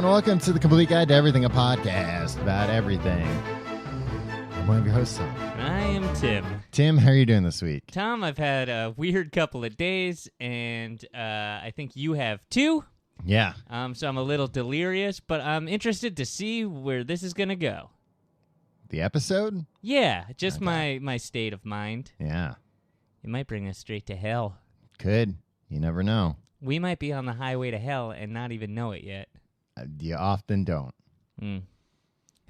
welcome to the Complete Guide to Everything, a podcast about everything. I'm one of your hosts, Tom. I am Tim. Tim, how are you doing this week? Tom, I've had a weird couple of days, and I think you have too. Yeah. So I'm a little delirious, but I'm interested to see where this is going to go. The episode? Yeah, just Okay. my state of mind. Yeah. It might bring us straight to hell. Could. You never know. We might be on the highway to hell and not even know it yet. You often don't.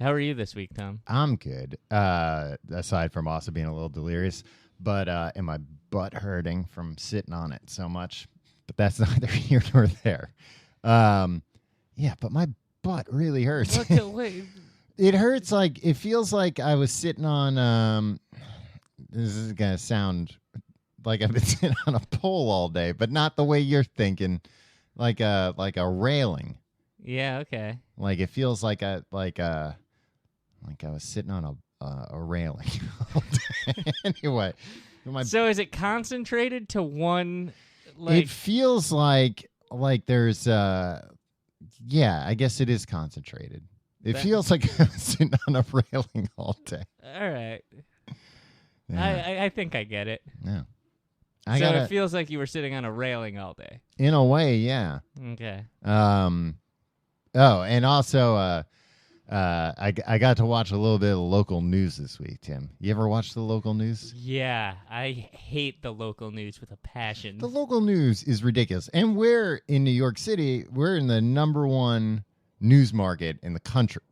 How are you this week, Tom? I'm good, aside from also being a little delirious, but and my butt hurting from sitting on it so much. But that's neither here nor there. Yeah, but my butt really hurts. Wait. It hurts like, it feels like I was sitting on, this is going to sound like I've been sitting on a pole all day, but not the way you're thinking, like a railing. Yeah, okay. Like it feels like I was sitting on a railing all day. Anyway. So is it concentrated to one, like... It feels like there's, yeah, I guess it is concentrated. It feels like I'm sitting on a railing all day. All right. Yeah. I think I get it. Yeah. It feels like you were sitting on a railing all day. In a way, yeah. Okay. Oh, and also, I got to watch a little bit of local news this week, Tim. You ever watch the local news? Yeah, I hate the local news with a passion. The local news is ridiculous. And we're in New York City. We're in the number one news market in the country.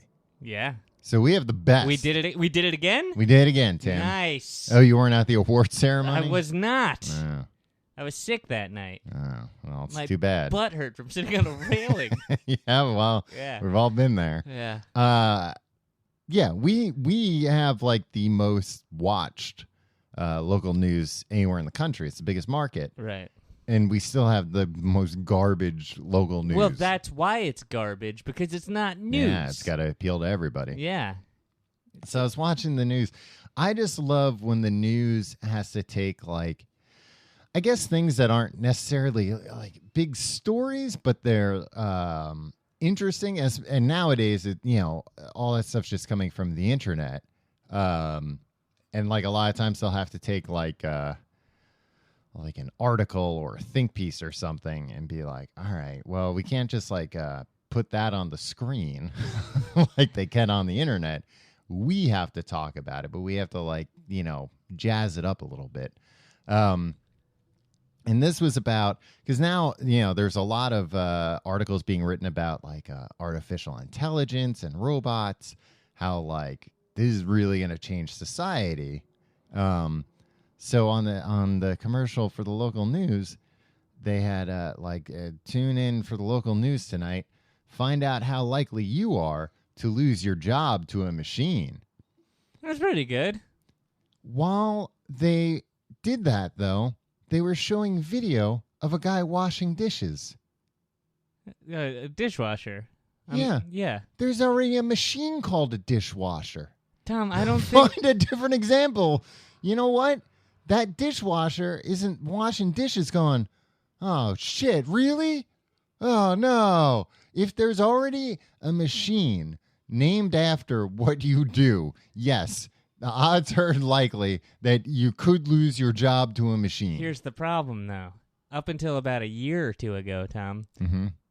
Yeah. So we have the best. We did it. We did it again? We did it again, Tim. Nice. Oh, you weren't at the award ceremony? I was not. Oh. I was sick that night. Oh, well, it's My too bad. butt hurt from sitting on a railing. Yeah, well, Yeah. we've all been there. Yeah. Yeah, we have like the most watched local news anywhere in the country. It's the biggest market. Right. And we still have the most garbage local news. Well, that's why it's garbage, because it's not news. Yeah, it's got to appeal to everybody. Yeah. So I was watching the news. I just love when the news has to take, like, I guess things that aren't necessarily like big stories, but they're interesting. And nowadays, all that stuff's just coming from the internet. And like a lot of times they'll have to take like an article or a think piece or something and be like, all right, well, we can't just like put that on the screen like they can on the internet. We have to talk about it, but we have to like, jazz it up a little bit. And this was about, because now, there's a lot of articles being written about like artificial intelligence and robots, how like this is really going to change society. So on the commercial for the local news, they had tune in for the local news tonight. Find out how likely you are to lose your job to a machine. That's pretty good. While they did that, though, they were showing video of a guy washing dishes. A dishwasher. Yeah. Yeah. There's already a machine called a dishwasher. Tom, I don't think... Find a different example. You know what? That dishwasher isn't washing dishes going, oh, shit, really? Oh, no. If there's already a machine named after what you do, yes, the odds are likely that you could lose your job to a machine. Here's the problem, though. Up until about a year or two ago, Tom,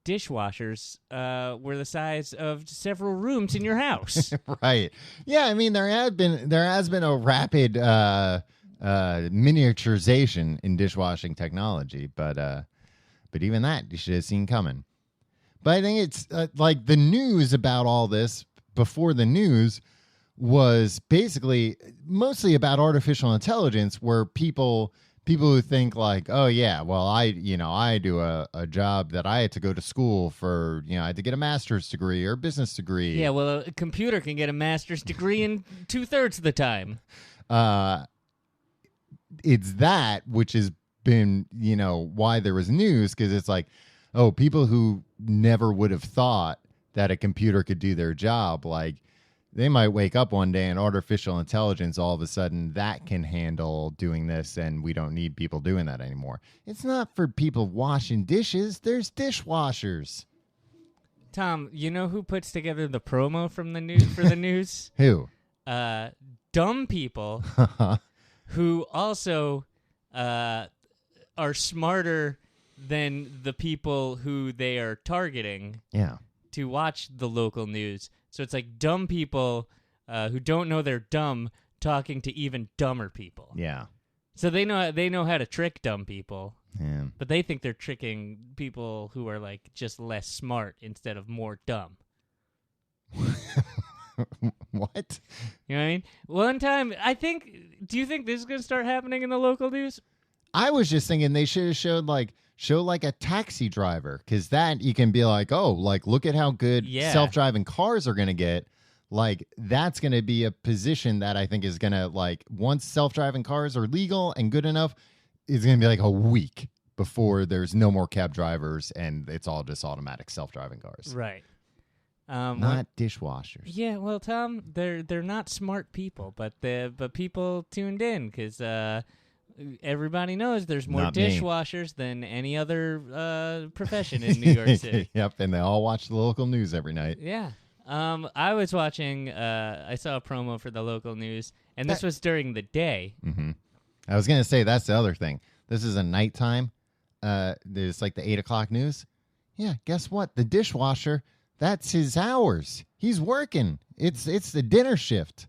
dishwashers were the size of several rooms in your house. Right. Yeah, I mean, there has been a rapid miniaturization in dishwashing technology, but even that you should have seen coming. But I think it's like the news about all this before the news was basically mostly about artificial intelligence, where people who think like, oh yeah, well I do a job that I had to go to school for, I had to get a master's degree or business degree. Yeah, well, a computer can get a master's degree in 2/3 of the time. It's that which has been, why there was news, because it's like, oh, people who never would have thought that a computer could do their job, like they might wake up one day and artificial intelligence, all of a sudden that can handle doing this and we don't need people doing that anymore. It's not for people washing dishes. There's dishwashers. Tom, you know who puts together the promo from the news for the news? Who? Dumb people who also are smarter than the people who they are targeting. Yeah. To watch the local news. So it's like dumb people who don't know they're dumb talking to even dumber people. Yeah. So they know how to trick dumb people. Yeah. But they think they're tricking people who are like just less smart instead of more dumb. What? You know what I mean? One time, do you think this is going to start happening in the local news? I was just thinking they should have show like a taxi driver, because that you can be like, oh, like look at how good self-driving cars are going to get. Like that's going to be a position that I think is going to, like, once self-driving cars are legal and good enough, it's going to be like a week before there's no more cab drivers and it's all just automatic self-driving cars. Right. Not dishwashers. Yeah, well, Tom, they're not smart people, but people tuned in because everybody knows there's more dishwashers than any other profession in New York City. Yep, and they all watch the local news every night. Yeah. I was watching, I saw a promo for the local news, and this was during the day. Mm-hmm. I was going to say, that's the other thing. This is a nighttime. There's like the 8 o'clock news. Yeah, guess what? The dishwasher, that's his hours. He's working. It's the dinner shift.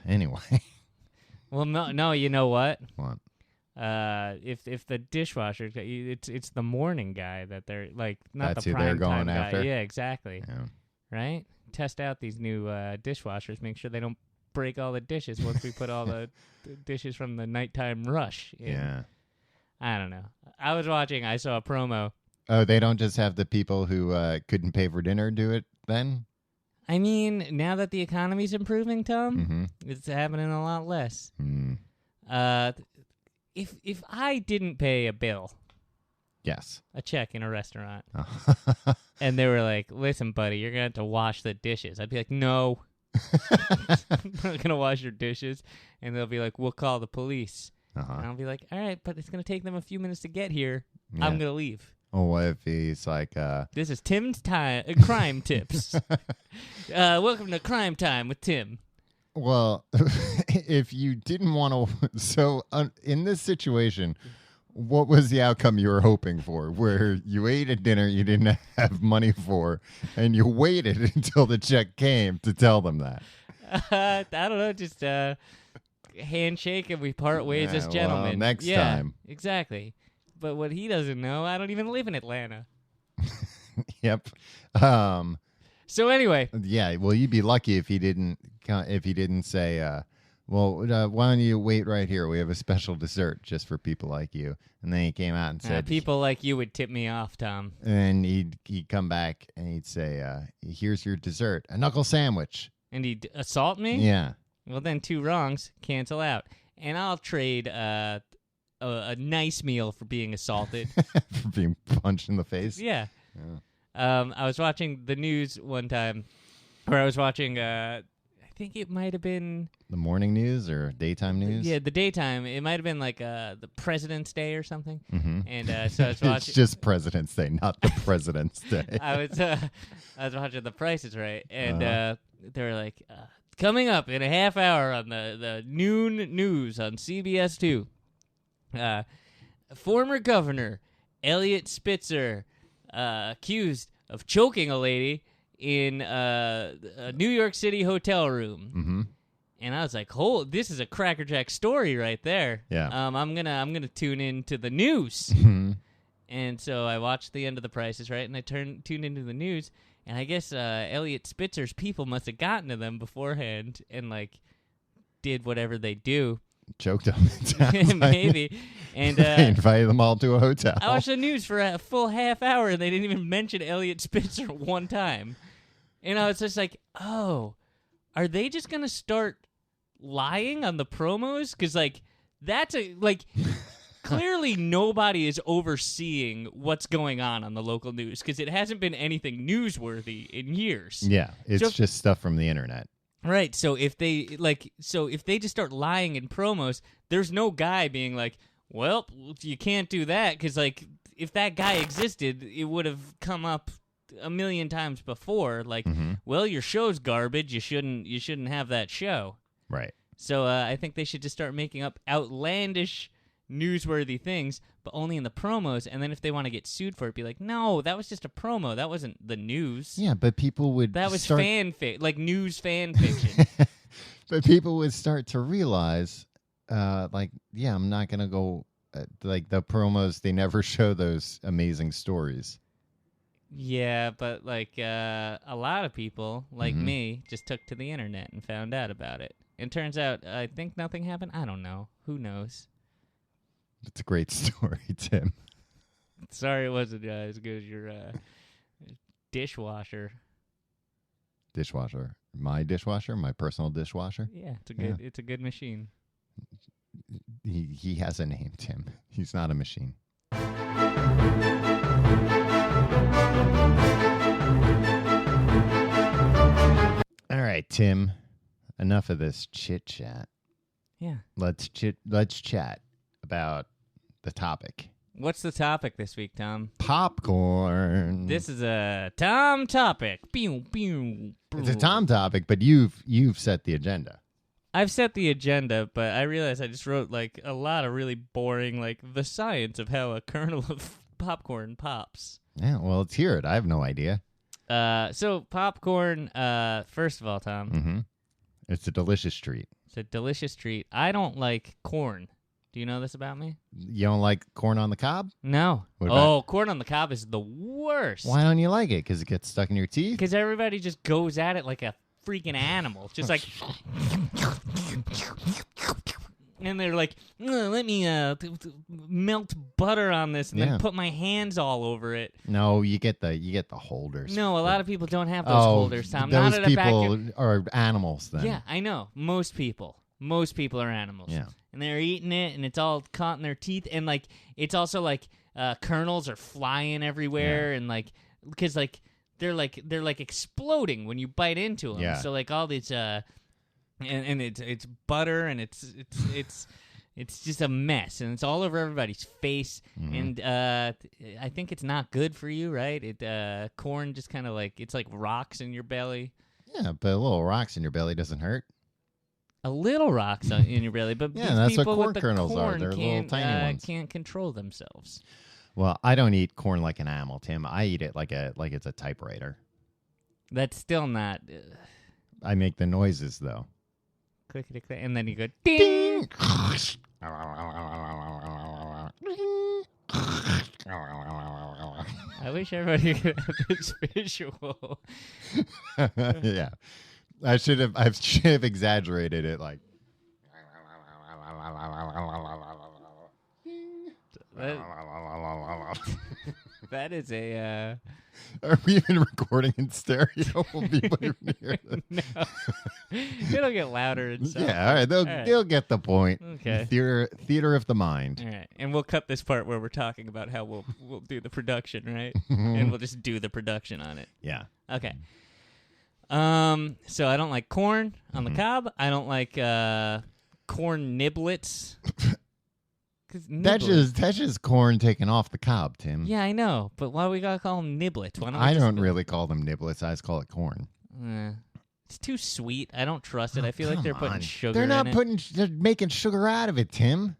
Anyway. Well, no, you know what? What? If the dishwasher, it's the morning guy that they're like, not that's the who prime they're going time after. guy. Yeah, exactly. Yeah. Right? Test out these new dishwashers. Make sure they don't break all the dishes once we put all the dishes from the nighttime rush in. Yeah. I don't know. I saw a promo. Oh, they don't just have the people who couldn't pay for dinner do it then? I mean, now that the economy's improving, Tom, Mm-hmm. it's happening a lot less. Mm. If I didn't pay a bill, Yes. a check in a restaurant, and they were like, listen, buddy, you're going to have to wash the dishes, I'd be like, no. I'm not going to wash your dishes. And they'll be like, we'll call the police. Uh-huh. And I'll be like, all right, but it's going to take them a few minutes to get here. Yeah. I'm going to leave. Oh, what if he's like... This is Tim's Crime Tips. Welcome to Crime Time with Tim. Well, if you didn't want to... So, in this situation, what was the outcome you were hoping for? Where you ate a dinner you didn't have money for, and you waited until the check came to tell them that? I don't know, just handshake and we part ways as gentlemen. Well, next time. Exactly. But what he doesn't know, I don't even live in Atlanta. Yep. So anyway. Yeah, well, you'd be lucky if he didn't say, well, why don't you wait right here? We have a special dessert just for people like you. And then he came out and said... people like you would tip me off, Tom. And he'd come back and he'd say, here's your dessert, a knuckle sandwich. And he'd assault me? Yeah. Well, then 2 wrongs cancel out. And I'll trade a nice meal for being assaulted. For being punched in the face? Yeah. I was watching the news one time, or I was watching... I think it might have been... The morning news or daytime news? Yeah, the daytime. It might have been like the President's Day or something. Mm-hmm. And so I was watching... It's just President's Day, not the President's Day. I was watching The Price is Right, and they were like, coming up in a half hour on the noon news on CBS 2, former governor Elliot Spitzer accused of choking a lady in a New York City hotel room. Mm-hmm. And I was like, this is a crackerjack story right there. Yeah. I'm gonna tune into the news. Mm-hmm. And so I watched the end of The Price is Right, and I tuned into the news, and I guess Elliot Spitzer's people must have gotten to them beforehand and like did whatever they do. Choked them. Maybe. And they invited them all to a hotel. I watched the news for a full half hour, and they didn't even mention Elliot Spitzer one time. And I was just like, oh, are they just going to start lying on the promos? Because, like, clearly nobody is overseeing what's going on the local news, because it hasn't been anything newsworthy in years. Yeah, it's just stuff from the internet. Right, so if they just start lying in promos, there's no guy being like, well, you can't do that, because, like, if that guy existed, it would have come up a million times before. Like, well, your show's garbage. You shouldn't have that show. Right. So I think they should just start making up outlandish, newsworthy things, but only in the promos. And then if they want to get sued for it, be like, no, that was just a promo. That wasn't the news. Yeah, but people would. That was like news fan fiction. But people would start to realize, I'm not gonna go. Like the promos, they never show those amazing stories. Yeah, but like a lot of people, like me, just took to the internet and found out about it. And turns out, I think nothing happened. I don't know. Who knows? It's a great story, Tim. Sorry it wasn't as good as your dishwasher. Dishwasher. My dishwasher? My personal dishwasher? Yeah, it's a good machine. He has a name, Tim. He's not a machine. All right, Tim. Enough of this chit chat. Yeah. Let's chat about the topic. What's the topic this week, Tom? Popcorn. This is a Tom topic. Pew, pew, pew. It's a Tom topic, but you've set the agenda. I've set the agenda, but I realized I just wrote like a lot of really boring, like the science of how a kernel of popcorn pops. Yeah, well, let's hear it. I have no idea. So popcorn, first of all, Tom. It's a delicious treat. It's a delicious treat. I don't like corn. Do you know this about me? You don't like corn on the cob? No. Corn on the cob is the worst. Why don't you like it? Because it gets stuck in your teeth? Because everybody just goes at it like a freaking animal. Just like... And they're like, let me melt butter on this and then put my hands all over it. No, you get the holders. No, a lot of people don't have those holders, Tom. Those Not at people are animals then. Yeah, I know. Most people are animals. Yeah. And they're eating it, and it's all caught in their teeth, and like it's also like kernels are flying everywhere, and like because like they're like exploding when you bite into them. Yeah. So like all these and it's butter, and it's just a mess, and it's all over everybody's face, and I think it's not good for you, right? Corn just kind of like it's like rocks in your belly. Yeah, but a little rocks in your belly doesn't hurt. A little rocks in your belly, but yeah, that's what people corn with the kernels corn are. They're little tiny ones. Can't control themselves. Well, I don't eat corn like an animal, Tim. I eat it like it's a typewriter. That's still not. I make the noises though. Clickety click, and then you go ding. I wish everybody could have this visual. Yeah. I should have exaggerated it like that is a Are we even recording in stereo? Will people even hear this? No. It'll get louder and stuff. Yeah, all right. They'll get the point. Okay. Theater of the mind. All right. And we'll cut this part where we're talking about how we'll do the production, right? And we'll just do the production on it. Yeah. Okay. So I don't like corn on the cob. I don't like corn niblets. That's just corn taken off the cob, Tim. Yeah, I know. But why we gotta call them niblets? Why don't I don't really call them niblets. I just call it corn. It's too sweet. I don't trust it. I feel like they're putting sugar in it. They're making sugar out of it, Tim.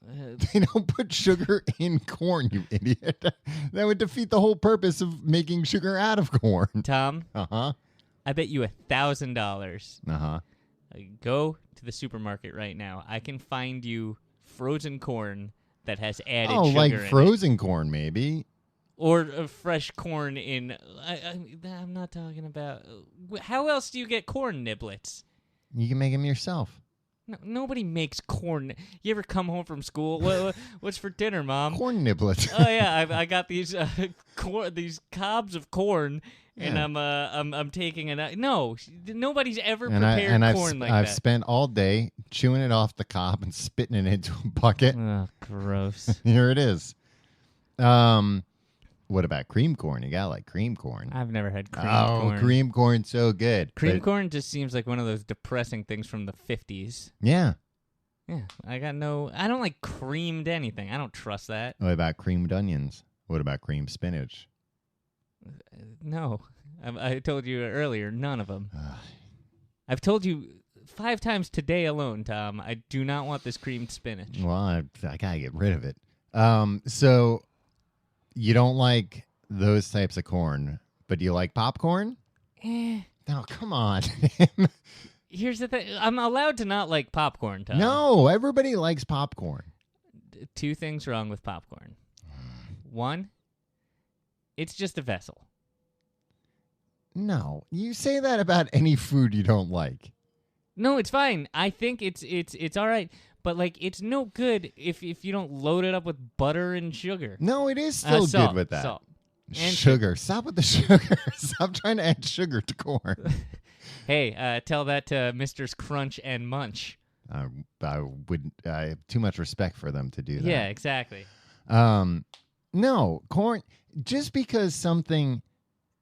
They don't put sugar in corn, you idiot. That would defeat the whole purpose of making sugar out of corn. Tom? Uh-huh. I bet you $1,000. Uh-huh. Go to the supermarket right now. I can find you frozen corn that has added sugar like in it. frozen corn, maybe. Or fresh corn in... I'm not talking about... How else do you get corn niblets? You can make them yourself. No, nobody makes corn. You ever come home from school? What's for dinner, Mom? Corn niblets. Oh yeah, I got these these cobs of corn, and I'm taking it. No, nobody's ever prepared corn like that. I've spent all day chewing it off the cob and spitting it into a bucket. Oh, gross. Here it is. What about cream corn? You got like cream corn. I've never had cream corn. Oh, cream corn's so good. Cream corn just seems like one of those depressing things from the 50s. Yeah. Yeah, I don't like creamed anything. I don't trust that. What about creamed onions? What about creamed spinach? No. I told you earlier, none of them. I've told you 5 times today alone, Tom. I do not want this creamed spinach. Well, I gotta get rid of it. So you don't like those types of corn, but you like popcorn? No, come on. Here's the thing. I'm allowed to not like popcorn, Tom. No, everybody likes popcorn. 2 things wrong with popcorn. 1, it's just a vessel. No, you say that about any food you don't like. No, it's fine. I think it's all right, but like it's no good if you don't load it up with butter and sugar. No, it is still salt, good with that. Salt. And sugar. Stop with the sugar. Stop trying to add sugar to corn. Hey, tell that to Misters Crunch and Munch. I have too much respect for them to do that. Yeah, exactly. No, corn, just because something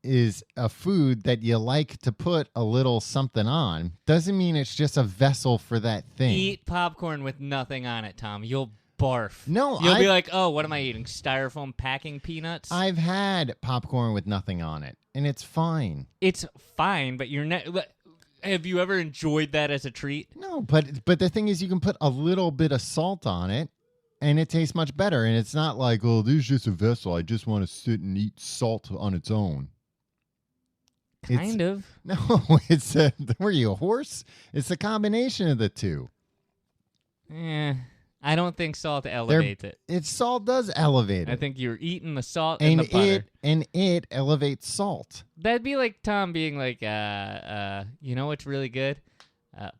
is a food that you like to put a little something on doesn't mean it's just a vessel for that thing. Eat popcorn with nothing on it, Tom. You'll barf. No, You'll be like, oh, what am I eating? Styrofoam packing peanuts? I've had popcorn with nothing on it, and it's fine. It's fine, but you're not... Have you ever enjoyed that as a treat? No, but the thing is you can put a little bit of salt on it, and it tastes much better, and it's not like, oh, this is just a vessel. I just want to sit and eat salt on its own. Kind of. No, it's were you a horse? It's a combination of the two. I don't think salt elevates it. Salt does elevate it. I think you're eating the salt and the butter. It elevates salt. That'd be like Tom being like, you know what's really good?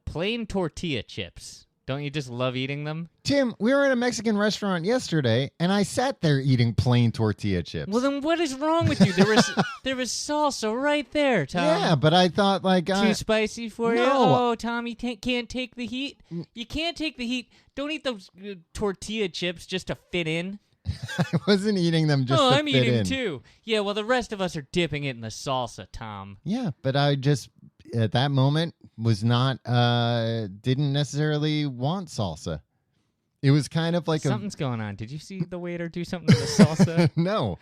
Plain tortilla chips. Don't you just love eating them? Tim, we were at a Mexican restaurant yesterday, and I sat there eating plain tortilla chips. Well, then what is wrong with you? There was salsa right there, Tom. Yeah, but I thought too spicy for you. Oh, Tom, you can't take the heat. You can't take the heat. Don't eat those tortilla chips just to fit in. I wasn't eating them just to fit in. I'm eating too. Yeah, well, the rest of us are dipping it in the salsa, Tom. Yeah, but I just at that moment was not didn't necessarily want salsa. It was kind of like something's going on. Did you see the waiter do something to the salsa? No.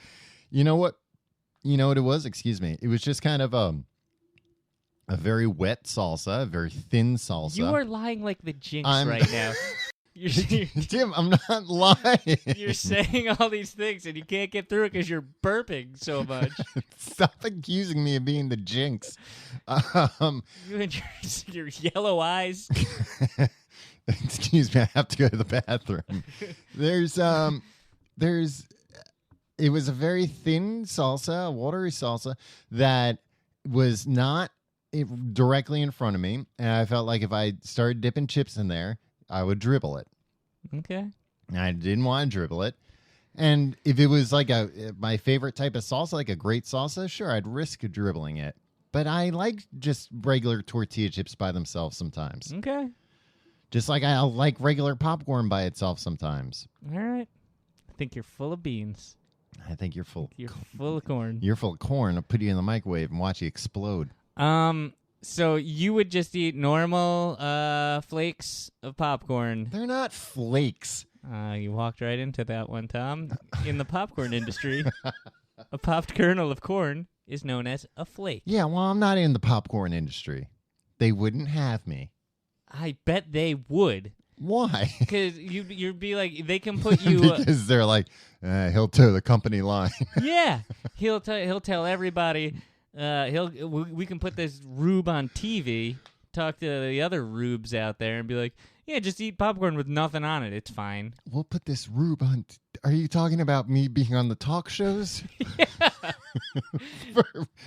You know what it was? Excuse me. It was just kind of a very wet salsa, a very thin salsa. You are lying like the Jinx right now. Tim, I'm not lying. You're saying all these things and you can't get through it because you're burping so much. Stop accusing me of being the Jinx. You and your yellow eyes. Excuse me, I have to go to the bathroom. It was a very thin salsa, a watery salsa that was not directly in front of me, and I felt like if I started dipping chips in there, I would dribble it. Okay. I didn't want to dribble it. And if it was like my favorite type of salsa, like a great salsa, sure, I'd risk dribbling it. But I like just regular tortilla chips by themselves sometimes. Okay. Just like I like regular popcorn by itself sometimes. All right. I think you're full of beans. I think you're full. You're full of corn. You're full of corn. I'll put you in the microwave and watch you explode. So you would just eat normal flakes of popcorn. They're not flakes. You walked right into that one, Tom. In the popcorn industry, a popped kernel of corn is known as a flake. Yeah, well, I'm not in the popcorn industry. They wouldn't have me. I bet they would. Why? Because you'd be like, they can put you... because they're like, he'll toe the company line. Yeah. He'll tell everybody... we can put this rube on TV, talk to the other rubes out there, and be like, yeah, just eat popcorn with nothing on it. It's fine. We'll put this rube on. Are you talking about me being on the talk shows? Yeah.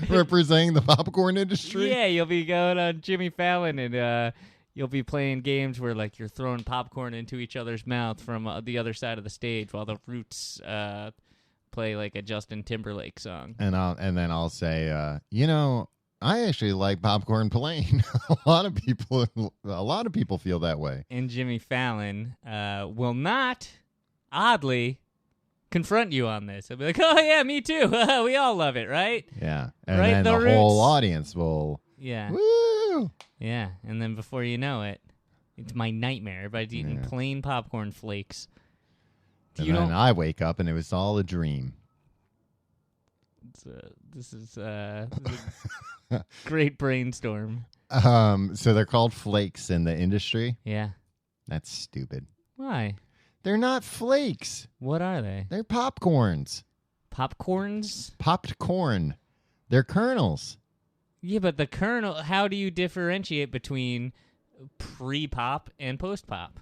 Representing the popcorn industry? Yeah, you'll be going on Jimmy Fallon, and you'll be playing games where like you're throwing popcorn into each other's mouth from the other side of the stage while the Roots play like a Justin Timberlake song. And then I'll say, I actually like popcorn plain. a lot of people feel that way. And Jimmy Fallon will not, oddly, confront you on this. He'll be like, "Oh yeah, me too. We all love it, right?" Yeah, and right, then the whole audience will. Yeah. Woo! Yeah, and then before you know it, it's my nightmare. Everybody's eating plain popcorn flakes. And then I wake up and it was all a dream. This is a great brainstorm. So they're called flakes in the industry. Yeah. That's stupid. Why? They're not flakes. What are they? They're popcorns. Popcorns? Popped corn. They're kernels. Yeah, but the kernel, how do you differentiate between pre-pop and post-pop?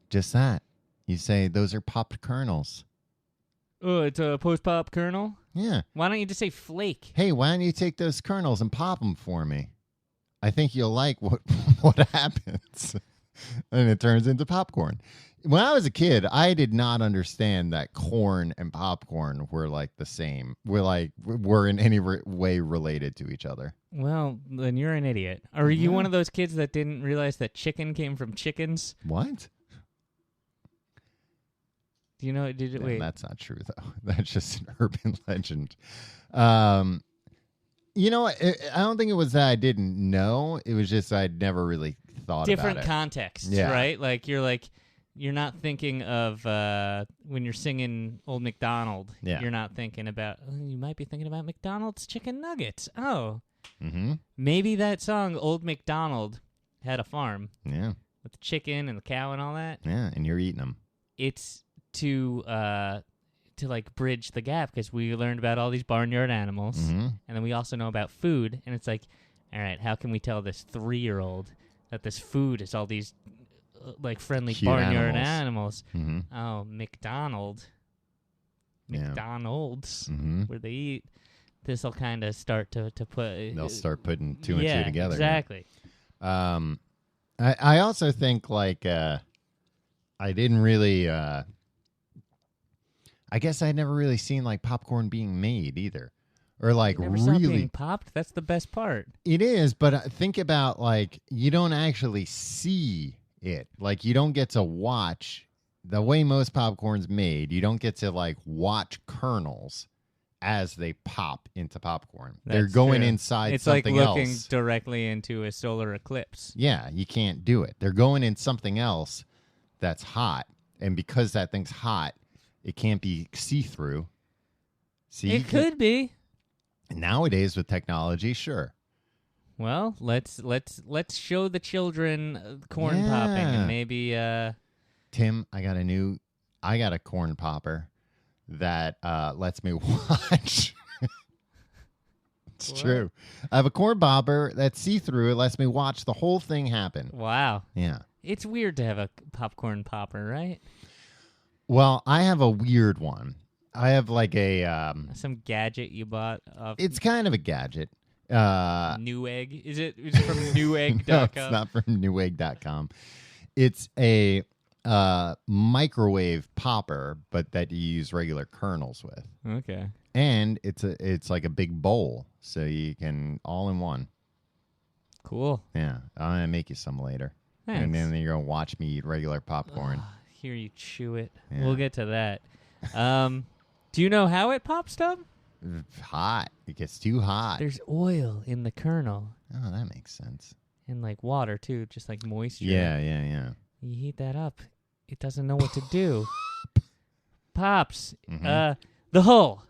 Just that. You say those are popped kernels. Oh, it's a post-pop kernel? Yeah. Why don't you just say flake? Hey, why don't you take those kernels and pop them for me? I think you'll like what happens. And it turns into popcorn. When I was a kid, I did not understand that corn and popcorn were like the same. Were in any way related to each other. Well, then you're an idiot. Are you one of those kids that didn't realize that chicken came from chickens? What? Do you know? Wait. That's not true, though. That's just an urban legend. You know, I don't think it was that I didn't know. It was just I'd never really thought about it. Different contexts, right? You're not thinking of when you're singing Old MacDonald. Yeah. You're not thinking about. You might be thinking about McDonald's chicken nuggets. Oh. Mm-hmm. Maybe that song Old MacDonald had a farm. Yeah. With the chicken and the cow and all that. Yeah, and you're eating them. It's to like bridge the gap because we learned about all these barnyard animals, and then we also know about food, and it's like, all right, how can we tell this 3-year-old that this food is all these like friendly cute barnyard animals? Mm-hmm. Oh, McDonald's, where they eat. This will kind of start to put. They'll start putting two and two together. Exactly. I also think like I didn't really. I guess I'd never really seen like popcorn being made either, or like you never saw it really being popped. That's the best part. It is, but think about like you don't actually see it. Like you don't get to watch the way most popcorn's made. You don't get to like watch kernels as they pop into popcorn. They're going inside it's something like looking else. directly into a solar eclipse. Yeah, you can't do it. They're going in something else that's hot, and because that thing's hot, it can't be see-through. See, it could be. Nowadays with technology, sure. Well, let's show the children corn popping, and maybe Tim, I got a corn popper that lets me watch. It's true. I have a corn popper that's see-through. It lets me watch the whole thing happen. Wow. Yeah. It's weird to have a popcorn popper, right? Well, I have a weird one. I have like a some gadget you bought. It's kind of a gadget. Newegg. Is it from Newegg.com? No, it's not from Newegg.com. It's a microwave popper, but that you use regular kernels with. Okay. And it's like a big bowl, so you can all in one. Cool. Yeah, I'm gonna make you some later. Thanks. And then you're gonna watch me eat regular popcorn. Hear you chew it. Yeah. We'll get to that. Do you know how it pops, Tom? Hot. It gets too hot. There's oil in the kernel. Oh, that makes sense. And like water too, just like moisture. Yeah. You heat that up, it doesn't know what to do. Pops. Mm-hmm. The hull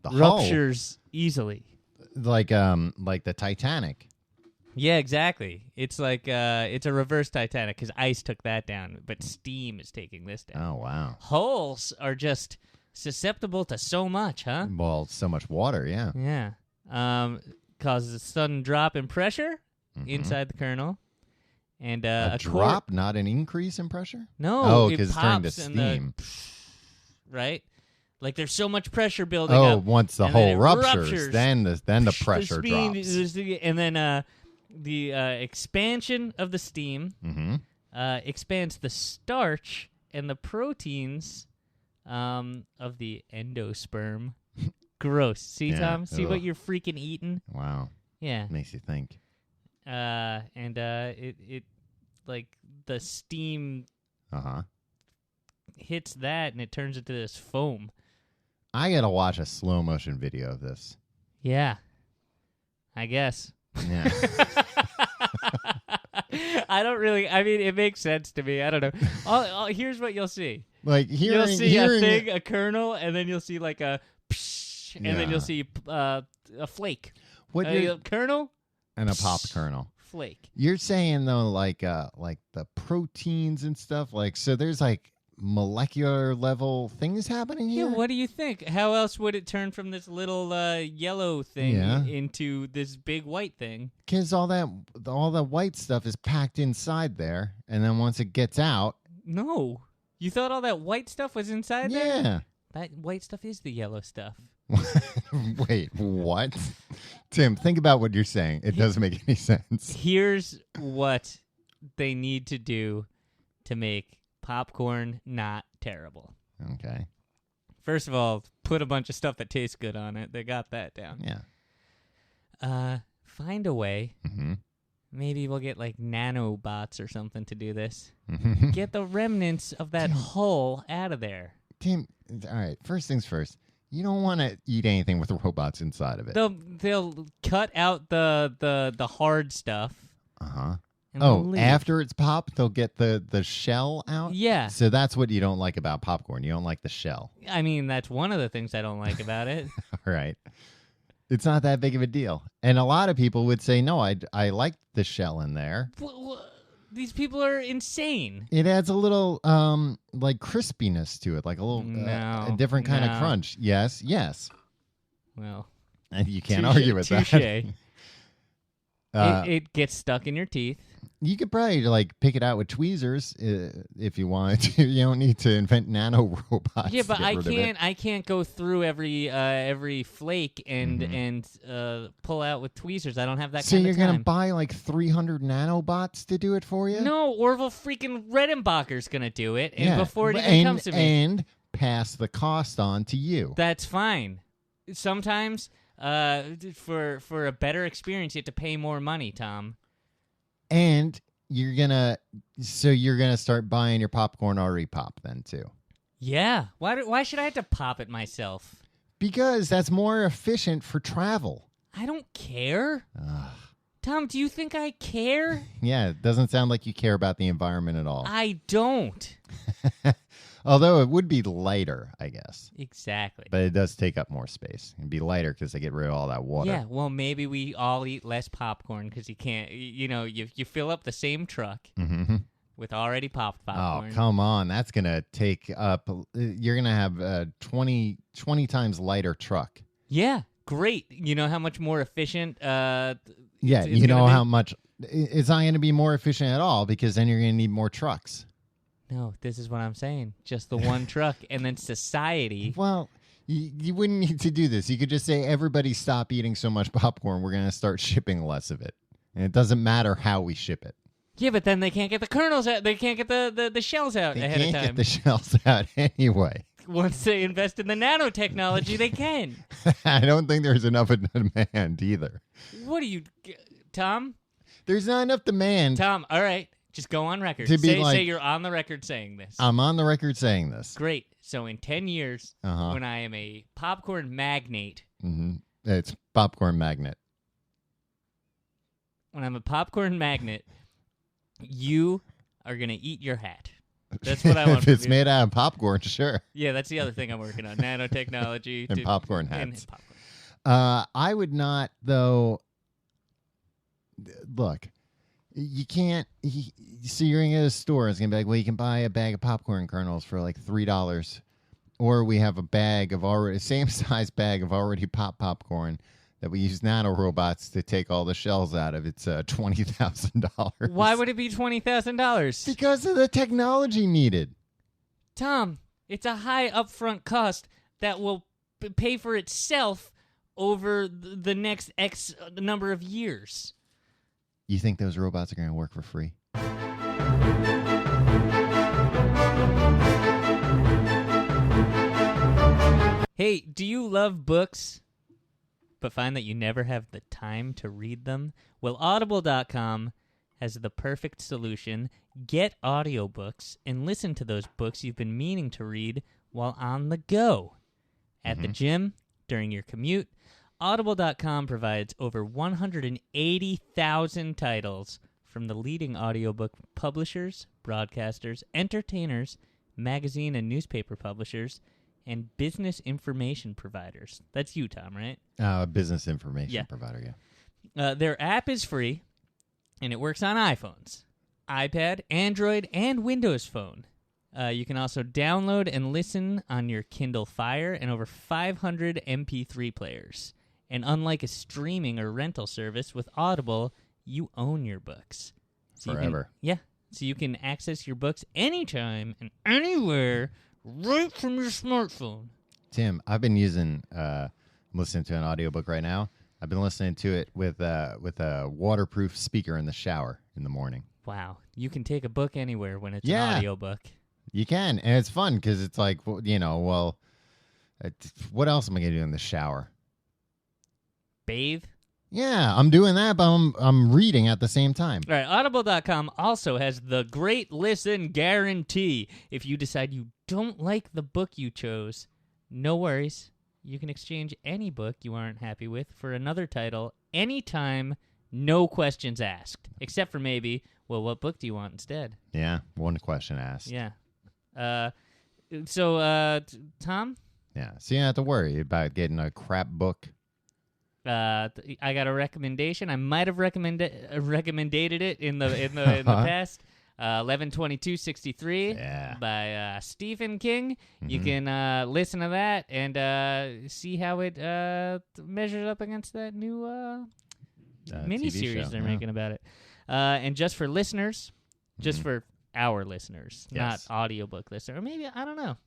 The ruptures easily. Like the Titanic. Yeah, exactly. It's like it's a reverse Titanic because ice took that down, but steam is taking this down. Oh, wow. Hulls are just susceptible to so much, huh? Well, so much water, yeah. Yeah. Causes a sudden drop in pressure inside the kernel. And a drop, not an increase in pressure? No. Oh, because it's turning to steam. steam. Right? Like there's so much pressure building up. Oh, once the hole ruptures, then the pressure drops. And then the expansion of the steam expands the starch and the proteins of the endosperm. Gross. See, Yeah, Tom? See what ugh. you're freaking eating? Wow. Yeah. Makes you think. And it like the steam hits that and it turns into this foam. I gotta watch a slow motion video of this. Yeah. I guess. Yeah. I mean, it makes sense to me. I don't know. Here's what you'll see. Like You'll see a thing, a kernel, and then you'll see like a psh, crunch, and then you'll see a flake. What A kernel and a pop kernel. Flake. You're saying though, like the proteins and stuff, like so. There's like molecular level things happening here. Yeah, what do you think? How else would it turn from this little yellow thing into this big white thing? Because all the white stuff is packed inside there, and then once it gets out. No, you thought all that white stuff was inside there? Yeah, that white stuff is the yellow stuff. Wait, what? Tim, think about what you're saying. It doesn't make any sense. Here's what they need to do to make popcorn not terrible. Okay. First of all, put a bunch of stuff that tastes good on it. They got that down. Yeah. Find a way. Mm-hmm. Maybe we'll get like nanobots or something to do this. Mm-hmm. Get the remnants of that hull out of there. Tim, all right. First things first. You don't want to eat anything with robots inside of it. They'll cut out the hard stuff. Uh-huh. Oh, after it's popped, they'll get the shell out? Yeah. So that's what you don't like about popcorn. You don't like the shell. I mean, that's one of the things I don't like about it. All right. It's not that big of a deal. And a lot of people would say, no, I like the shell in there. These people are insane. It adds a little like crispiness to it, like a little a different kind of crunch. Yes. Well, and you can't argue with that. Touche. It gets stuck in your teeth. You could probably like pick it out with tweezers if you wanted to. You don't need to invent nano robots. Yeah, but I can't. I can't go through every flake and pull out with tweezers. I don't have that. So kind you're of time. gonna buy like 300 nanobots to do it for you? No, Orville freaking Redenbacher's gonna do it, and before it even comes to me, and pass the cost on to you. That's fine. Sometimes, for a better experience, you have to pay more money, Tom. And you're gonna start buying your popcorn already popped then too. Yeah. Why should I have to pop it myself? Because that's more efficient for travel. I don't care. Tom, do you think I care? Yeah, it doesn't sound like you care about the environment at all. I don't. Although it would be lighter, I guess. Exactly. But it does take up more space. It'd be lighter because they get rid of all that water. Yeah, well, maybe we all eat less popcorn because you can't, you fill up the same truck with already popped popcorn. Oh, come on. That's going to take up, you're going to have a 20 times lighter truck. Yeah, great. You know how much more efficient yeah, you know how much, it's not going to be more efficient at all because then you're going to need more trucks. No, this is what I'm saying. Just the one truck, and then society. Well, you wouldn't need to do this. You could just say, everybody stop eating so much popcorn. We're going to start shipping less of it. And it doesn't matter how we ship it. Yeah, but then they can't get the kernels out. They can't get the shells out ahead of time. They can't get the shells out anyway. Once they invest in the nanotechnology, they can. I don't think there's enough demand either. What do you... Tom? There's not enough demand. Tom, all right. Just go on record. Say you're on the record saying this. I'm on the record saying this. Great. So in 10 years, when I am a popcorn magnate. It's popcorn magnet. When I'm a popcorn magnet, you are going to eat your hat. That's what I want. If it's made out of popcorn, sure. Yeah, that's the other thing I'm working on. Nanotechnology. And popcorn hats. And popcorn. I would not, though. Look. You can't. So you're gonna go to the store. It's gonna be like, well, you can buy a bag of popcorn kernels for like $3, or we have a bag of same size bag of already popped popcorn that we use nano robots to take all the shells out of. It's $20,000. Why would it be $20,000? Because of the technology needed. Tom, it's a high upfront cost that will pay for itself over the next X number of years. You think those robots are going to work for free? Hey, do you love books, but find that you never have the time to read them? Well, Audible.com has the perfect solution. Get audiobooks and listen to those books you've been meaning to read while on the go. At the gym, during your commute, Audible.com provides over 180,000 titles from the leading audiobook publishers, broadcasters, entertainers, magazine and newspaper publishers, and business information providers. That's you, Tom, right? Business information provider, yeah. Their app is free, and it works on iPhones, iPad, Android, and Windows Phone. You can also download and listen on your Kindle Fire and over 500 MP3 players. And unlike a streaming or rental service, with Audible, you own your books. So Forever. So you can access your books anytime and anywhere right from your smartphone. Tim, I've been listening to an audiobook right now. I've been listening to it with a waterproof speaker in the shower in the morning. Wow. You can take a book anywhere when it's an audiobook. You can, and it's fun because it's like, what else am I going to do in the shower? Bathe? Yeah, I'm doing that, but I'm reading at the same time. All right, Audible.com also has the Great Listen Guarantee. If you decide you don't like the book you chose, no worries. You can exchange any book you aren't happy with for another title anytime, no questions asked. Except for maybe, well, what book do you want instead? Yeah, one question asked. Yeah. Tom? Yeah, so you don't have to worry about getting a crap book. I got a recommendation. I might have recommended it in the past. 11/22/63 by Stephen King. Mm-hmm. You can listen to that and see how it measures up against that new miniseries they're making about it. And just for listeners, just for our listeners, not audiobook listeners, or maybe, I don't know.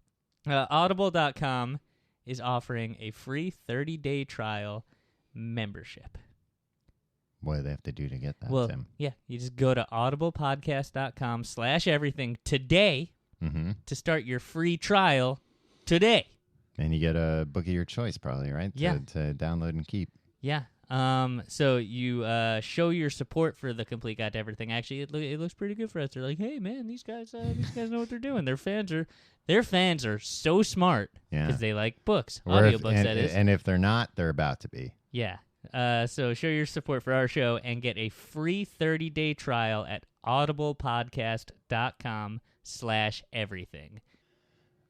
Audible.com is offering a free 30-day trial membership. What do they have to do to get that, Tim? Yeah, you just go to audiblepodcast.com/everything today to start your free trial today. And you get a book of your choice, probably, right? Yeah. To download and keep. Yeah. So you show your support for the Complete Guide to Everything. Actually, it looks pretty good for us. They're like, hey man, these guys know what they're doing. Their fans are so smart because they like books, audiobooks. That is. And if they're not, they're about to be. Yeah. So show your support for our show and get a free 30-day trial at audiblepodcast.com/everything.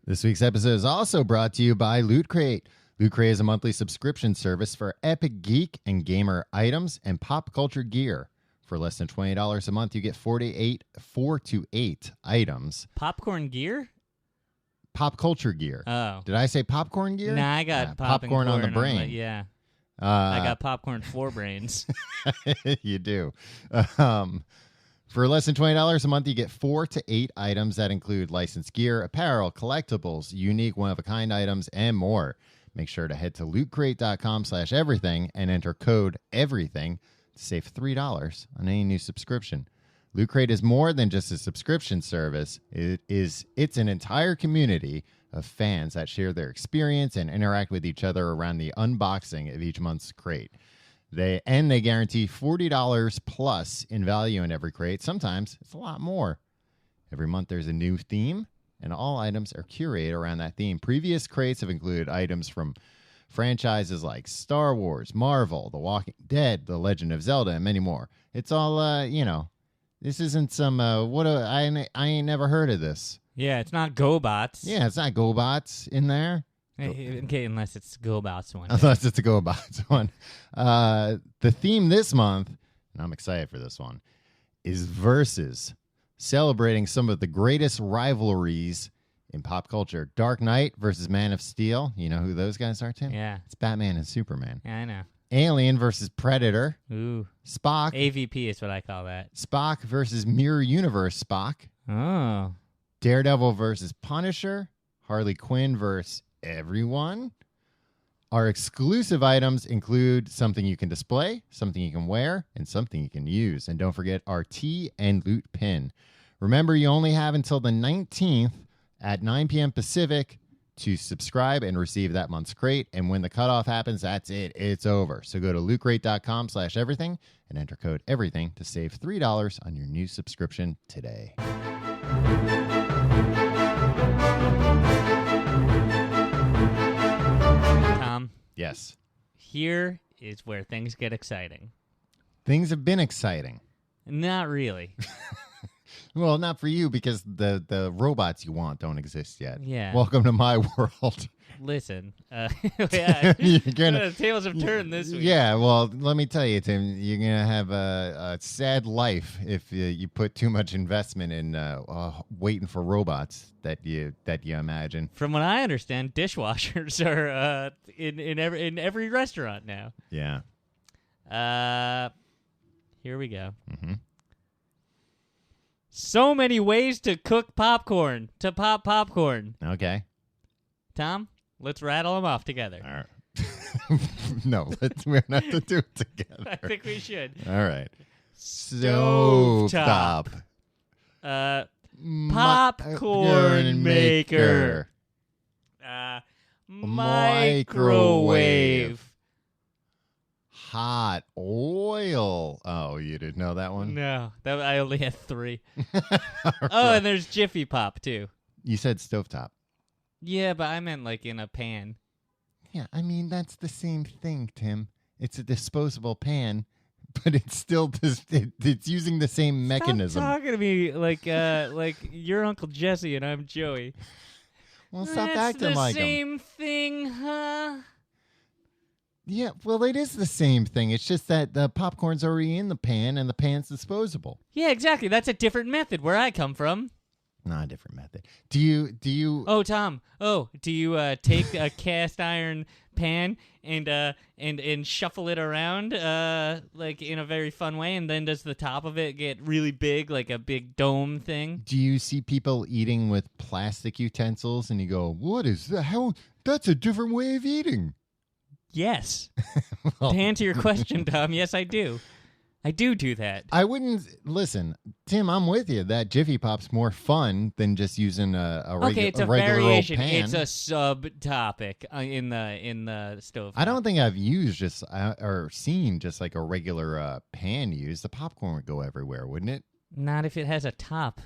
This week's episode is also brought to you by Loot Crate. Loot Crate is a monthly subscription service for epic geek and gamer items and pop culture gear. For less than $20 a month, you get 4 to 8 items. Popcorn gear? Pop culture gear. Oh. Did I say popcorn gear? Nah, I got popcorn on the brain. Yeah. I got popcorn for brains. You do. For less than $20 a month, you get 4 to 8 items that include licensed gear, apparel, collectibles, unique one-of-a-kind items, and more. Make sure to head to lootcrate.com/everything and enter code EVERYTHING to save $3 on any new subscription. Loot Crate is more than just a subscription service. It's an entire community of fans that share their experience and interact with each other around the unboxing of each month's crate. They guarantee $40 plus in value in every crate. Sometimes it's a lot more. Every month there's a new theme, and all items are curated around that theme. Previous crates have included items from franchises like Star Wars, Marvel, The Walking Dead, The Legend of Zelda, and many more. It's all, this isn't some, I ain't never heard of this. Yeah, it's not GoBots. Yeah, it's not GoBots in there. Okay, unless it's GoBots one. Unless it's a GoBots one. The theme this month, and I'm excited for this one, is Versus, celebrating some of the greatest rivalries in pop culture. Dark Knight versus Man of Steel. You know who those guys are, Tim? Yeah. It's Batman and Superman. Yeah, I know. Alien versus Predator. Ooh. Spock. AVP is what I call that. Spock versus Mirror Universe Spock. Oh. Daredevil versus Punisher. Harley Quinn versus everyone. Our exclusive items include something you can display, something you can wear, and something you can use. And don't forget our tea and loot pin. Remember, you only have until the 19th at 9 p.m. Pacific to subscribe and receive that month's crate. And when the cutoff happens, that's it. It's over. So go to lootcrate.com/everything and enter code EVERYTHING to save $3 on your new subscription today. Tom? Yes. Here is where things get exciting. Things have been exciting. Not really. Well, not for you because the robots you want don't exist yet. Yeah. Welcome to my world. listen. You're gonna, the tables have turned this week. Yeah, well, let me tell you, Tim, you're gonna have a sad life if you put too much investment in waiting for robots that you imagine. From what I understand, dishwashers are in every restaurant now. Yeah. Here we go. Mm-hmm. So many ways to cook popcorn, to pop popcorn. Okay. Tom, let's rattle them off together. All right. No, we're not to do it together. I think we should. All right. Stovetop. Popcorn maker. Microwave. Hot oil. Oh, you didn't know that one? No, I only had 3. Right. And there's Jiffy Pop, too. You said stovetop. Yeah, but I meant like in a pan. Yeah, I mean, that's the same thing, Tim. It's a disposable pan, but it's still it's using the same mechanism. Stop talking to me like you're Uncle Jesse and I'm Joey. Well, stop acting like him. That's the same thing, huh? Yeah, well, it is the same thing. It's just that the popcorn's already in the pan and the pan's disposable. Yeah, exactly. That's a different method where I come from. Not a different method. Do you? Oh, Tom. Oh, do you take a cast iron pan and shuffle it around like in a very fun way, and then does the top of it get really big, like a big dome thing? Do you see people eating with plastic utensils, and you go, "What is that? How? That's a different way of eating." Yes. Well, to answer your question, Tom, yes, I do. I do that. I wouldn't listen, Tim. I'm with you. That Jiffy Pop's more fun than just using a it's a regular variation. old pan. It's a subtopic in the stove. I don't think I've used or seen just like a regular pan used. The popcorn would go everywhere, wouldn't it? Not if it has a top.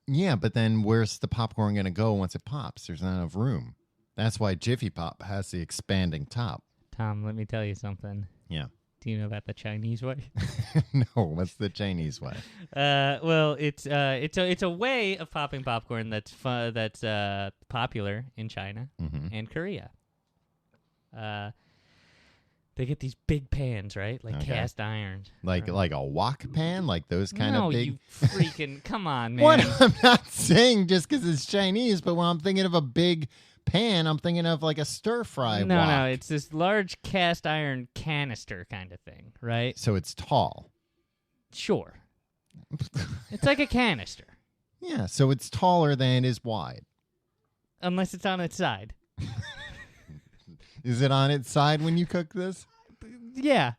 Yeah, but then where's the popcorn going to go once it pops? There's not enough room. That's why Jiffy Pop has the expanding top. Tom, let me tell you something. Yeah. Do you know about the Chinese way? No, what's the Chinese way? Well, it's a way of popping popcorn that's popular in China and Korea. They get these big pans, right? Like cast iron. Like a wok pan? Like those kind of big? No, you freaking... Come on, man. What? I'm not saying just because it's Chinese, but when I'm thinking of a big pan, I'm thinking of like a stir-fry wok. No, it's this large cast iron canister kind of thing, right? So it's tall. Sure. It's like a canister. Yeah, so it's taller than it is wide. Unless it's on its side. Is it on its side when you cook this? Yeah.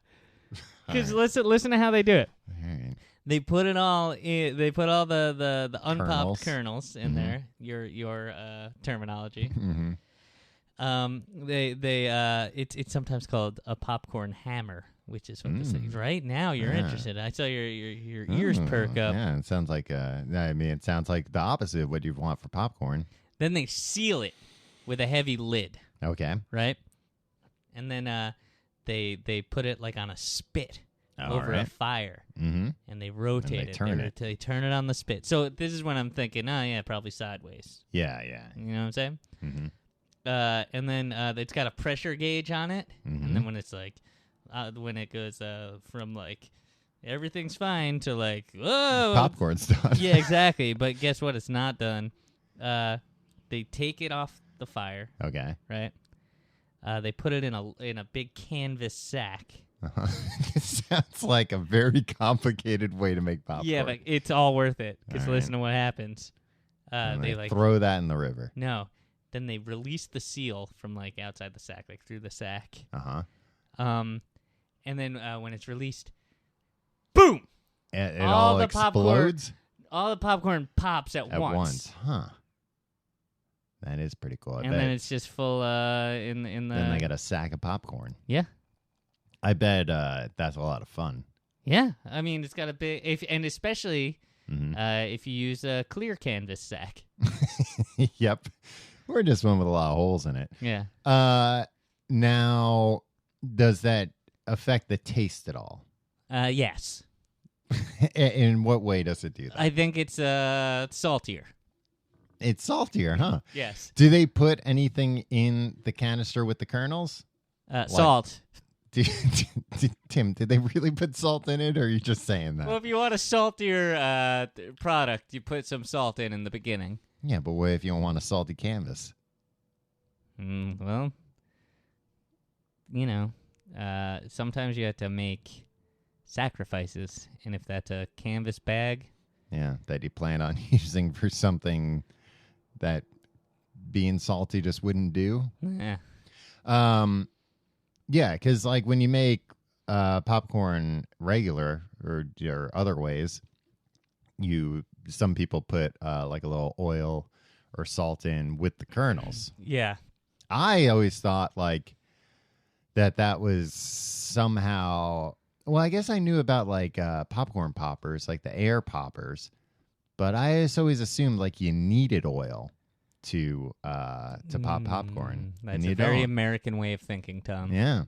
Because listen to how they do it. All right. They put it all in. They put all the unpopped kernels in there. Your terminology. Mm-hmm. It's sometimes called a popcorn hammer, which is what this is. Right now, you're interested. I saw your ears perk up. Yeah, it sounds like it sounds like the opposite of what you want for popcorn. Then they seal it with a heavy lid. Okay. Right. And then they put it like on a spit. Over a fire, and they rotate it. They turn it on the spit. So this is when I'm thinking, probably sideways. Yeah. You know what I'm saying? Mm-hmm. And then it's got a pressure gauge on it, and then when it's like, when it goes from like everything's fine to like, whoa, popcorn's done. Yeah, exactly. But guess what? It's not done. They take it off the fire. Okay. Right. They put it in a big canvas sack. It sounds like a very complicated way to make popcorn. Yeah, but it's all worth it. Because All listen to what happens. They like throw that in the river. No. Then they release the seal from like outside the sack, like through the sack. Uh-huh. And then when it's released, boom! It all explodes? All the popcorn pops at once. At once, huh. That is pretty cool. And then it's just full in the... Then they got a sack of popcorn. Yeah. I bet that's a lot of fun. Yeah. I mean, it's got a big... and especially if you use a clear canvas sack. Yep. Or just one with a lot of holes in it. Yeah. Now, does that affect the taste at all? Yes. In what way does it do that? I think it's saltier. It's saltier, huh? Yes. Do they put anything in the canister with the kernels? Salt. Tim, did they really put salt in it, or are you just saying that? Well, if you want a saltier product, you put some salt in the beginning. Yeah, but what if you don't want a salty canvas? Well, sometimes you have to make sacrifices, and if that's a canvas bag, that you plan on using for something that being salty just wouldn't do. Because like when you make popcorn regular or other ways, some people put like a little oil or salt in with the kernels. Yeah. I always thought like that was somehow. Well, I guess I knew about like popcorn poppers, like the air poppers, but I just always assumed like you needed oil to pop popcorn. That's a very American way of thinking, Tom. Yeah.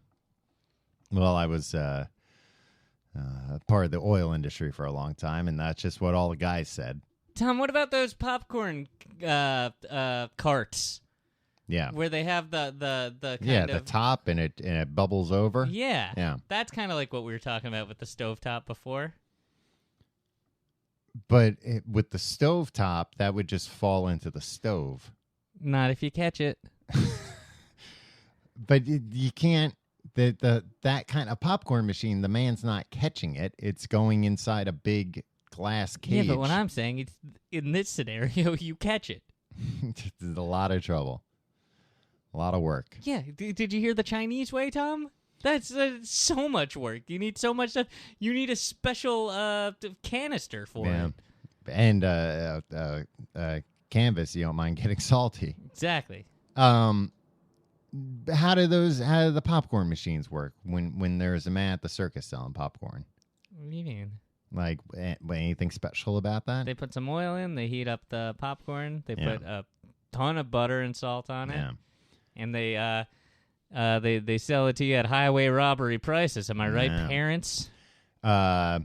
Well, I was part of the oil industry for a long time, and that's just what all the guys said. Tom, what about those popcorn carts? Yeah. Where they have the kind of the top and it bubbles over. Yeah. Yeah. That's kind of like what we were talking about with the stovetop before. But with the stovetop, that would just fall into the stove. Not if you catch it. But you can't. That kind of popcorn machine, the man's not catching it. It's going inside a big glass cage. Yeah, but what I'm saying is, in this scenario, you catch it. It's a lot of trouble. A lot of work. Yeah. Did you hear the Chinese way, Tom? That's so much work. You need so much stuff. You need a special canister for it. And canvas, you don't mind getting salty. Exactly. How do the popcorn machines work when there's a man at the circus selling popcorn? What do you mean? Like anything special about that? They put some oil in. They heat up the popcorn. They put a ton of butter and salt on it. Yeah. And they sell it to you at highway robbery prices. Am I right, parents? I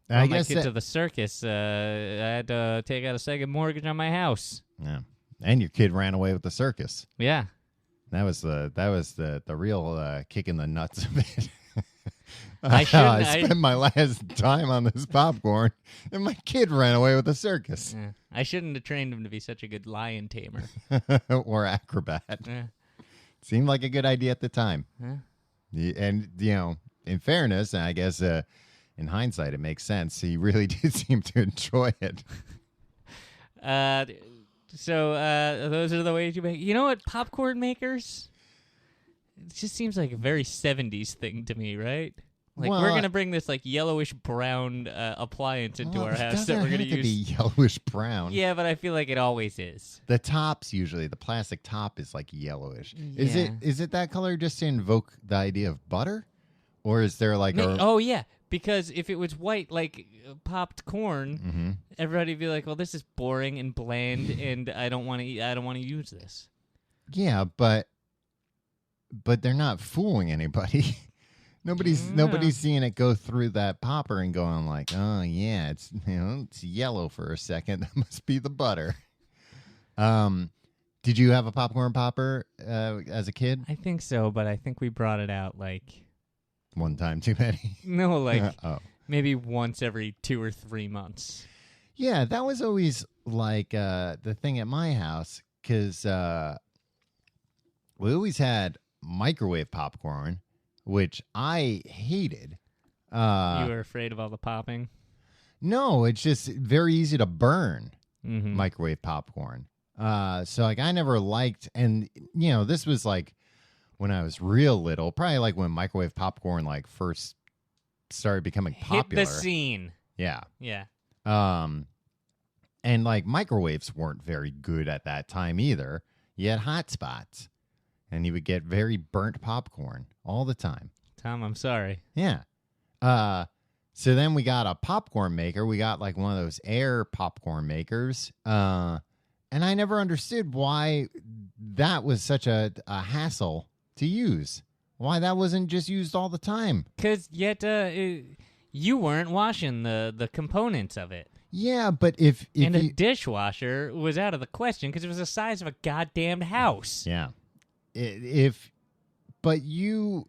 guess my kid to the circus, I had to take out a second mortgage on my house. Yeah, and your kid ran away with the circus. Yeah, that was the real kick in the nuts of it. I spent my last time on this popcorn, and my kid ran away with the circus. Yeah. I shouldn't have trained him to be such a good lion tamer or acrobat. Yeah. Seemed like a good idea at the time. Huh? And, in fairness, and I guess in hindsight, it makes sense. He really did seem to enjoy it. So those are the ways you make. You know what? Popcorn makers? It just seems like a very 70s thing to me, right? Like, we're going to bring this, like, yellowish-brown appliance into our house that we're going to use. It doesn't have to be yellowish-brown. Yeah, but I feel like it always is. The tops, usually, the plastic top is, like, yellowish. Yeah. Is it that color just to invoke the idea of butter? Or is there, like, Oh, yeah, because if it was white, like popped corn, everybody would be like, well, this is boring and bland, and I don't want to use this. Yeah, but they're not fooling anybody. Nobody's seeing it go through that popper and going like, oh yeah, it's yellow for a second. That must be the butter. Did you have a popcorn popper as a kid? I think so, but I think we brought it out like one time too many. No, like maybe once every 2 or 3 months. Yeah, that was always like the thing at my house because we always had microwave popcorn, which I hated. You were afraid of all the popping? No, it's just very easy to burn microwave popcorn. So like I never liked, and this was like when I was real little, probably like when microwave popcorn like first started becoming popular. Hit the scene. Yeah. Yeah. And like microwaves weren't very good at that time either. You had hot spots. And you would get very burnt popcorn all the time. Tom, I'm sorry. Yeah. So then we got a popcorn maker. We got like one of those air popcorn makers. And I never understood why that was such a hassle to use. Why that wasn't just used all the time. Because yet you weren't washing the components of it. Yeah, but if and a you, dishwasher was out of the question because it was the size of a goddamn house. yeah, but you,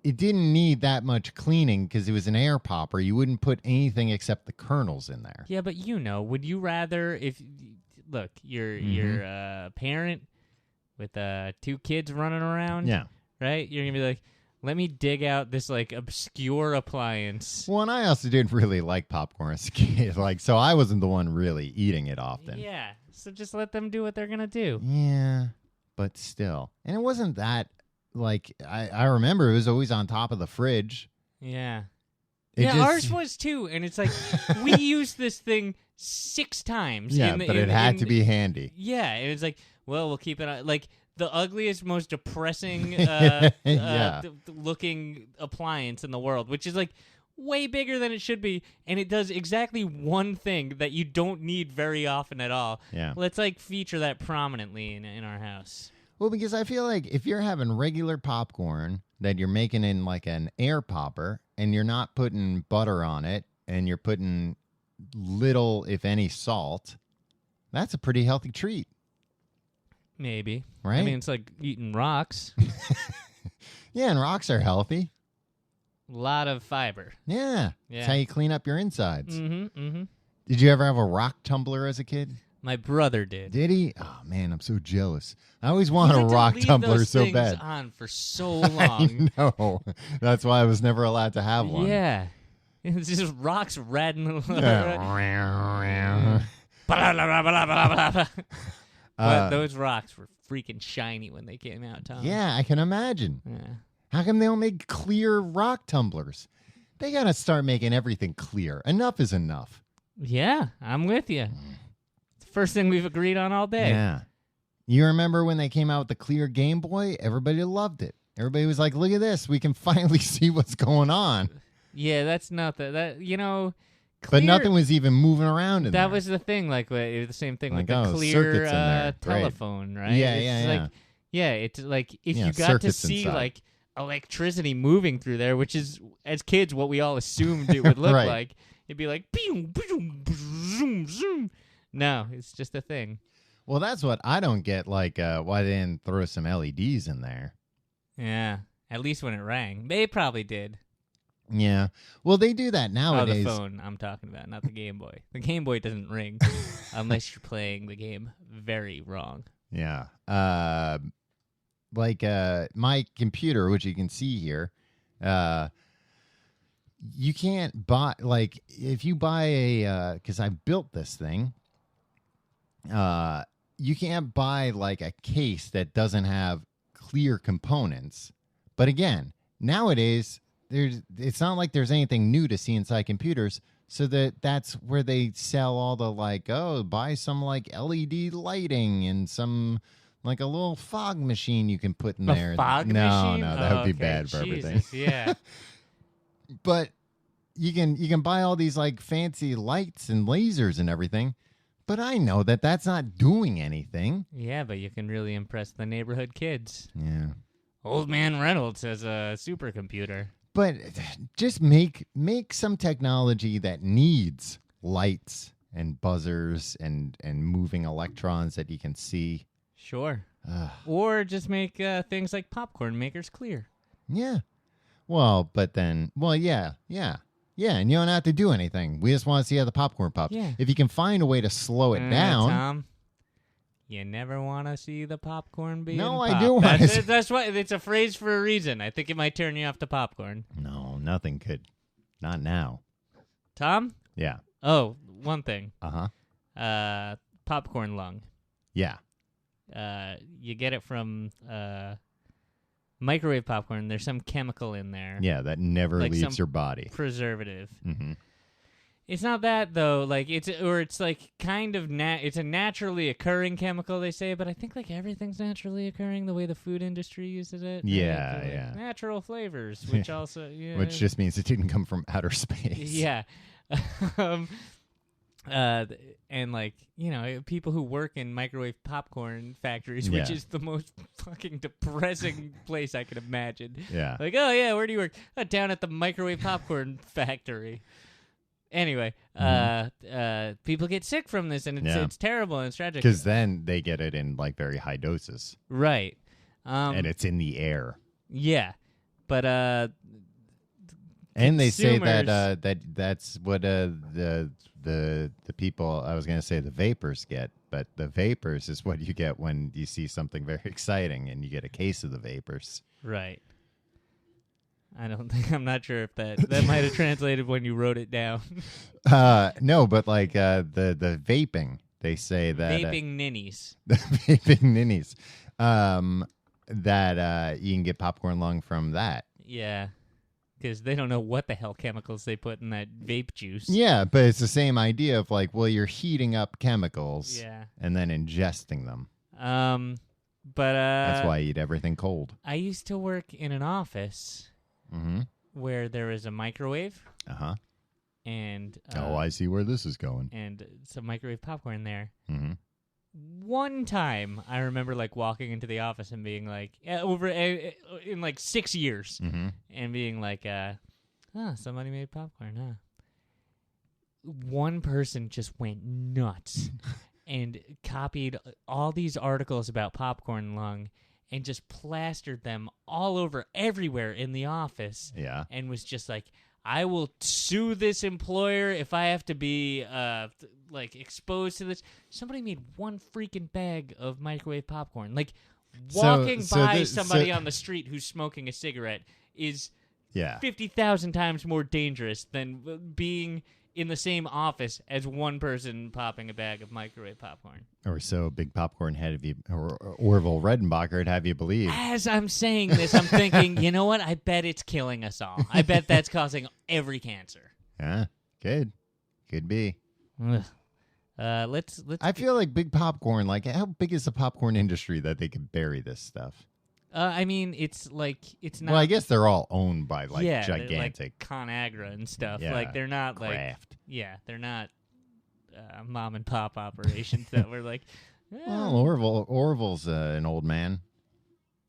it didn't need that much cleaning because it was an air popper. You wouldn't put anything except the kernels in there. Yeah, but would you rather look, you're a parent with 2 kids running around? Yeah. Right? You're going to be like, let me dig out this, like, obscure appliance. Well, and I also didn't really like popcorn as a kid. So I wasn't the one really eating it often. Yeah, so just let them do what they're going to do. Yeah, but still. And it wasn't that, I remember it was always on top of the fridge. Yeah. It ours was too. And it's like, we used this thing 6 times. Yeah, but it had to be handy. Yeah, and it's like, well, we'll keep it on. Like, the ugliest, most depressing looking appliance in the world, which is, like, way bigger than it should be, and it does exactly one thing that you don't need very often at all. Yeah. Let's, like, feature that prominently in our house. Well, because I feel like if you're having regular popcorn that you're making in, like, an air popper, and you're not putting butter on it, and you're putting little, if any, salt, that's a pretty healthy treat. Maybe. Right? I mean, it's like eating rocks. Yeah, and rocks are healthy. A lot of fiber. Yeah. That's how you clean up your insides. Mm-hmm, mm-hmm. Did you ever have a rock tumbler as a kid? My brother did. Did he? Oh, man, I'm so jealous. I always wanted a You had to rock leave tumbler those so things bad. on for so long. I know. That's why I was never allowed to have one. Yeah. It's just rocks rattling. Yeah. But those rocks were freaking shiny when they came out, Tom. Yeah, I can imagine. Yeah. How come they don't make clear rock tumblers? They got to start making everything clear. Enough is enough. Yeah, I'm with you. It's the first thing we've agreed on all day. Yeah. You remember when they came out with the clear Game Boy? Everybody loved it. Everybody was like, look at this. We can finally see what's going on. Yeah, that's not that clear, but nothing was even moving around in there. That was the thing, like the same thing Like, with the circuits in clear there. telephone, right? Yeah, it's yeah. like, yeah, it's like if Yeah, you got to circuits see inside. like electricity moving through there, which is as kids what we all assumed it would look Right. like. It'd be like pew, pew, zoom, zoom. No, it's just a thing. Well, that's what I don't get, why they didn't throw some LEDs in there. Yeah, at least when it rang. They probably did. Yeah. Well, they do that nowadays. Oh, the phone I'm talking about, not the Game Boy. The Game Boy doesn't ring unless you're playing the game very wrong. Yeah. My computer, which you can see here, you can't buy, if you buy because I built this thing, you can't buy, a case that doesn't have clear components. But again, nowadays, it's not like there's anything new to see inside computers, so that's where they sell all the buy some LED lighting and some a little fog machine you can put in there. Fog machine? No, that would be okay. bad for Jesus, everything. Yeah. But you can buy all these fancy lights and lasers and everything. But I know that that's not doing anything. Yeah, but you can really impress the neighborhood kids. Yeah. Old Man Reynolds has a supercomputer. But just make some technology that needs lights and buzzers and moving electrons that you can see. Sure. Or just make things like popcorn makers clear. Yeah. Well, but then, yeah. Yeah, and you don't have to do anything. We just want to see how the popcorn pops. Yeah. If you can find a way to slow it down. Tom, you never want to see the popcorn being No, popped. I do want to. That's why it's a phrase for a reason. I think it might turn you off to popcorn. No, nothing could. Not now. Tom? Yeah. Oh, one thing. Uh-huh. Popcorn lung. Yeah. You get it from microwave popcorn. There's some chemical in there. Yeah, that never leaves your body. Preservative. Mm-hmm. It's not that though. It's kind of it's a naturally occurring chemical, they say, but I think everything's naturally occurring the way the food industry uses it. Yeah, right? yeah. Natural flavors, which also Which just means it didn't come from outer space. Yeah. And people who work in microwave popcorn factories, which Yeah. is the most fucking depressing place I could imagine. Yeah. Oh yeah, where do you work? Down at the microwave popcorn factory. Anyway, people get sick from this, and it's terrible and it's tragic. Because then they get it in like very high doses, right? And it's in the air. Yeah, but and they say that's what the people, I was going to say the vapors get, but the vapors is what you get when you see something very exciting and you get a case of the vapors. Right. I'm not sure if that might have translated when you wrote it down. No, but like the vaping, they say that vaping ninnies. The vaping ninnies. That you can get popcorn lung from that. Yeah. Because they don't know what the hell chemicals they put in that vape juice. Yeah, but it's the same idea of like, well, you're heating up chemicals and then ingesting them. But that's why I eat everything cold. I used to work in an office where there was a microwave. Uh-huh. And I see where this is going. And some microwave popcorn there. Mm-hmm. One time, I remember like walking into the office and being like, in like 6 years, and being like, somebody made popcorn, huh? One person just went nuts and copied all these articles about popcorn lung and just plastered them all over everywhere in the office. Yeah. And was just like, I will sue this employer if I have to be exposed to this. Somebody made one freaking bag of microwave popcorn. Like walking by somebody on the street who's smoking a cigarette is 50,000 times more dangerous than being in the same office as one person popping a bag of microwave popcorn. Or so big popcorn head of you, or Orville Redenbacher would have you believe. As I'm saying this, I'm thinking, you know what? I bet it's killing us all. I bet that's causing every cancer. Yeah, could be. Let's. I feel like big popcorn. Like, how big is the popcorn industry that they can bury this stuff? I mean, it's not. Well, I guess they're all owned by gigantic like ConAgra and stuff. Yeah, like they're not Kraft. they're not mom and pop operations that were like. Well, Orville's an old man.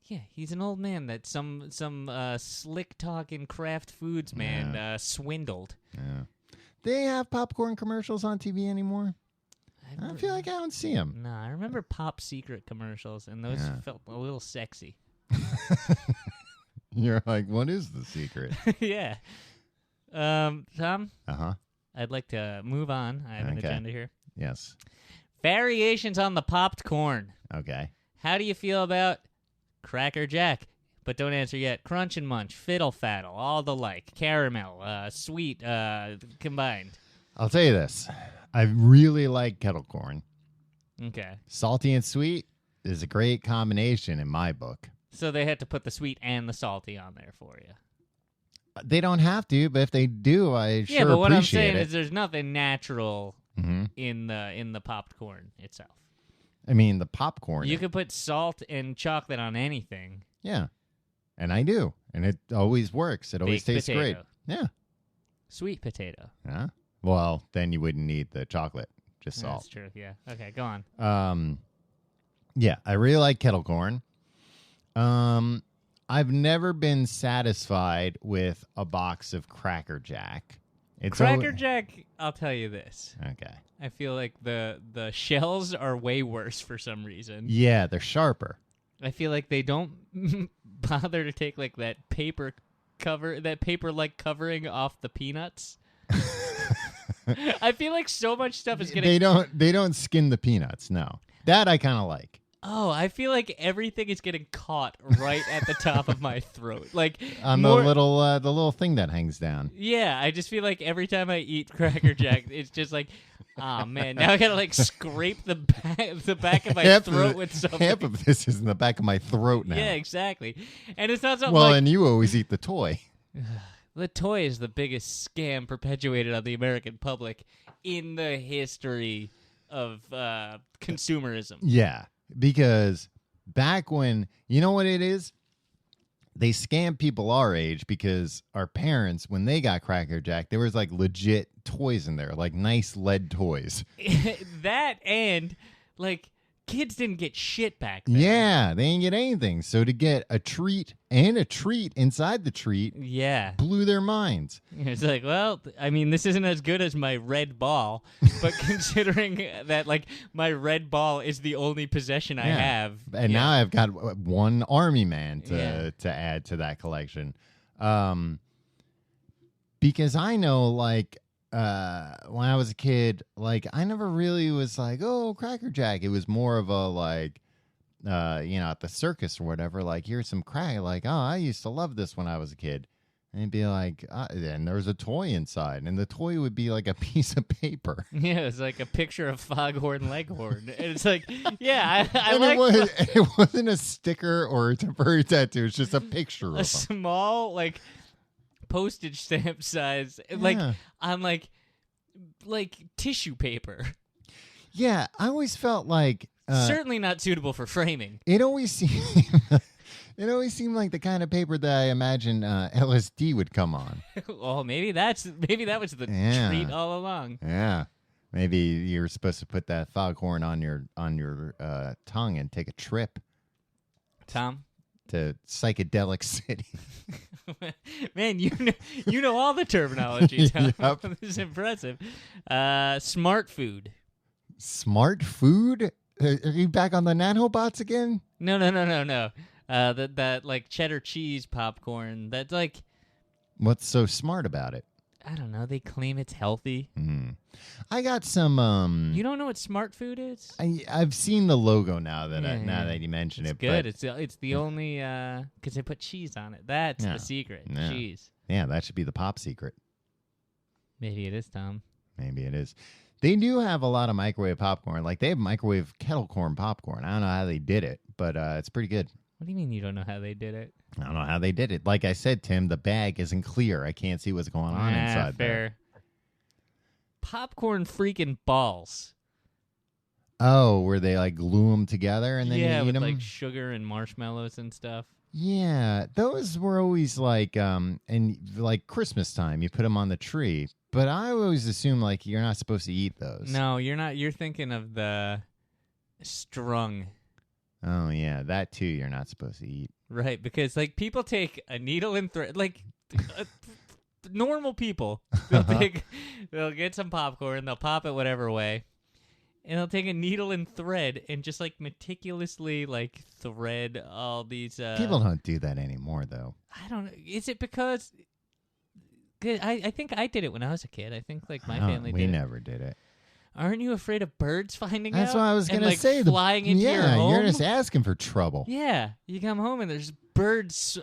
Yeah, he's an old man that some slick talking Kraft Foods man swindled. Yeah, they have popcorn commercials on TV anymore. I feel like I don't see them. No, I remember Pop Secret commercials, and those felt a little sexy. You're like, what is the secret? Yeah. Tom? Uh-huh. I'd like to move on. I have an agenda here. Yes. Variations on the popped corn. Okay. How do you feel about Cracker Jack? But don't answer yet. Crunch and Munch, Fiddle Faddle, all the like. Caramel, sweet, combined. I'll tell you this. I really like kettle corn. Okay. Salty and sweet is a great combination in my book. So they had to put the sweet and the salty on there for you. They don't have to, but if they do, I sure appreciate it. Yeah, but what I'm saying is there's nothing natural in the popped corn itself. I mean, the popcorn. You could put salt and chocolate on anything. Yeah. And I do. And it always works. It always tastes great. Yeah. Sweet potato. Yeah. Well, then you wouldn't need the chocolate, just salt. That's true, yeah. Okay, go on. Yeah, I really like kettle corn. I've never been satisfied with a box of Cracker Jack. Cracker Jack, I'll tell you this. Okay. I feel like the shells are way worse for some reason. Yeah, they're sharper. I feel like they don't bother to take like that paper covering off the peanuts. I feel like so much stuff is getting... They don't skin the peanuts, no. That I kind of like. Oh, I feel like everything is getting caught right at the top of my throat. Like on the little thing that hangs down. Yeah, I just feel like every time I eat Cracker Jack, it's just like, oh man, now I gotta like scrape the back of my throat with something. Half of this is in the back of my throat now. Yeah, exactly. And it's not something well, and you always eat the toy. The toy is the biggest scam perpetuated on the American public in the history of consumerism. Yeah, because back when, you know what it is? They scam people our age because our parents, when they got Cracker Jack, there was like legit toys in there, like nice lead toys. That and like kids didn't get shit back then. Yeah, they didn't get anything. So to get a treat and a treat inside the treat, blew their minds. It's like, well, I mean, this isn't as good as my red ball, but considering that, like, my red ball is the only possession I have, and now I've got one army man to add to that collection, because I know, like, when I was a kid, like, I never really was like, oh, Cracker Jack. It was more of a, like, at the circus or whatever, like, here's some crack. Like, oh, I used to love this when I was a kid. And it'd be like, and there was a toy inside, and the toy would be like a piece of paper. Yeah, it's like a picture of Foghorn Leghorn. And it's like, I and like it wasn't a sticker or a temporary tattoo. It's just a picture of a them. small, like, postage stamp size, like, on, like tissue paper. Yeah, I always felt like certainly not suitable for framing. It always seemed like the kind of paper that I imagine LSD would come on. Well, maybe that was the treat all along. Yeah, maybe you were supposed to put that foghorn on your tongue and take a trip, Tom, to Psychedelic City. Man, you know all the terminology, Tom. Yep. This is impressive. Smart food. Smart food? Are you back on the nanobots again? No. That like cheddar cheese popcorn. That's like. What's so smart about it? I don't know. They claim it's healthy. I got some. You don't know what smart food is? I've seen the logo now that you mention it. Good. It's the only because they put cheese on it. That's the secret. Yeah. Cheese. Yeah, that should be the pop secret. Maybe it is, Tom. Maybe it is. They do have a lot of microwave popcorn. Like, they have microwave kettle corn popcorn. I don't know how they did it, but it's pretty good. What do you mean you don't know how they did it? I don't know how they did it. Like I said, Tim, the bag isn't clear. I can't see what's going on inside there. Popcorn freaking balls. Oh, where they, like, glue them together and then you eat with, them? like, sugar and marshmallows and stuff. Yeah, those were always, like, and, like, Christmas time, you put them on the tree. But I always assume, like, you're not supposed to eat those. No, you're not. You're thinking of the strung. Oh, yeah, that, too, you're not supposed to eat. Right, because, like, people take a needle and thread, like, normal people, they'll get some popcorn, they'll pop it whatever way, and they'll take a needle and thread and just, like, meticulously, like, thread all these... People don't do that anymore, though. I don't know. Is it because... I think I did it when I was a kid. I think, like, my family did it. We never did it. Aren't you afraid of birds finding out? That's what I was going to say. Flying into your home? You're just asking for trouble. Yeah. You come home and there's birds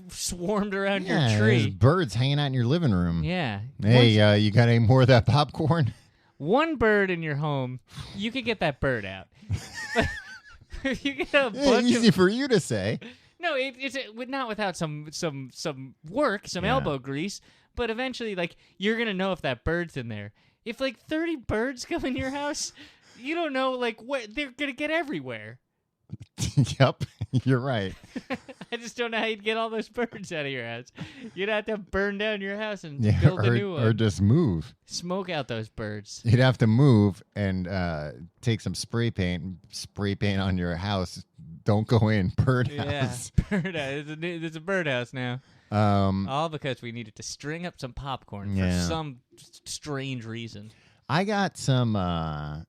swarmed around your There's tree. birds hanging out in your living room. Yeah. Hey, you got any more of that popcorn? One bird in your home, you could get that bird out. But if you get a bunch easy for you to say. No, it's not without some work, some elbow grease. But eventually, like, you're going to know if that bird's in there. If, like, 30 birds come in your house, you don't know, like, what they're going to get everywhere. Yep, you're right. I just don't know how you'd get all those birds out of your house. You'd have to burn down your house and build a new one. Or just move. Smoke out those birds. You'd have to move and take some spray paint on your house. Don't go in. Birdhouse. Yeah, birdhouse. It's a birdhouse now. All because we needed to string up some popcorn for some strange reason. I got some, what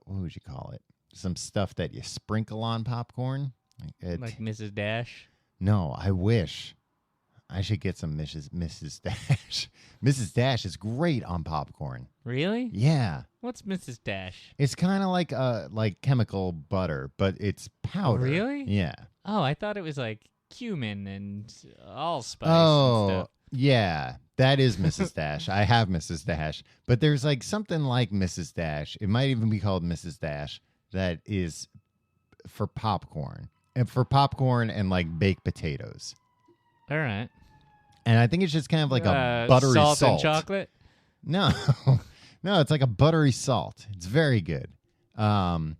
would you call it? Some stuff that you sprinkle on popcorn. Like Mrs. Dash? No, I wish. I should get some Mrs. Dash. Mrs. Dash is great on popcorn. Really? Yeah. What's Mrs. Dash? It's kind of like chemical butter, but it's powder. Really? Yeah. Oh, I thought it was like cumin and allspice and stuff. Yeah. That is Mrs. Dash. I have Mrs. Dash. But there's like something like Mrs. Dash. It might even be called Mrs. Dash that is for popcorn. And for popcorn and like baked potatoes. All right. And I think it's just kind of like a buttery salt. And chocolate? No. No, it's like a buttery salt. It's very good. But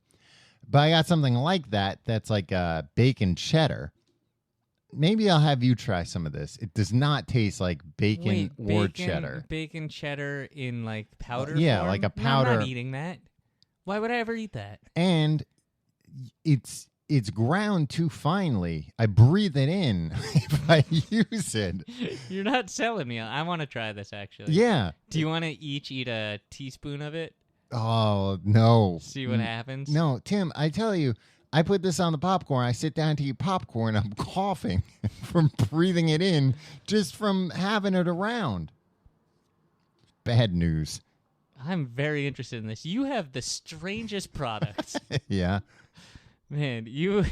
I got something like that that's like bacon cheddar. Maybe I'll have you try some of this. It does not taste like bacon or cheddar. Bacon cheddar in like powder Yeah, form? like a No, powder. I'm not eating that. Why would I ever eat that? And it's ground too finely. I breathe it in if I use it. You're not selling me. I want to try this, actually. Yeah. Do you want to each eat a teaspoon of it? Oh, no. See what happens? No, Tim, I tell you, I put this on the popcorn. I sit down to eat popcorn. I'm coughing from breathing it in just from having it around. Bad news. I'm very interested in this. You have the strangest products. Yeah. Man, you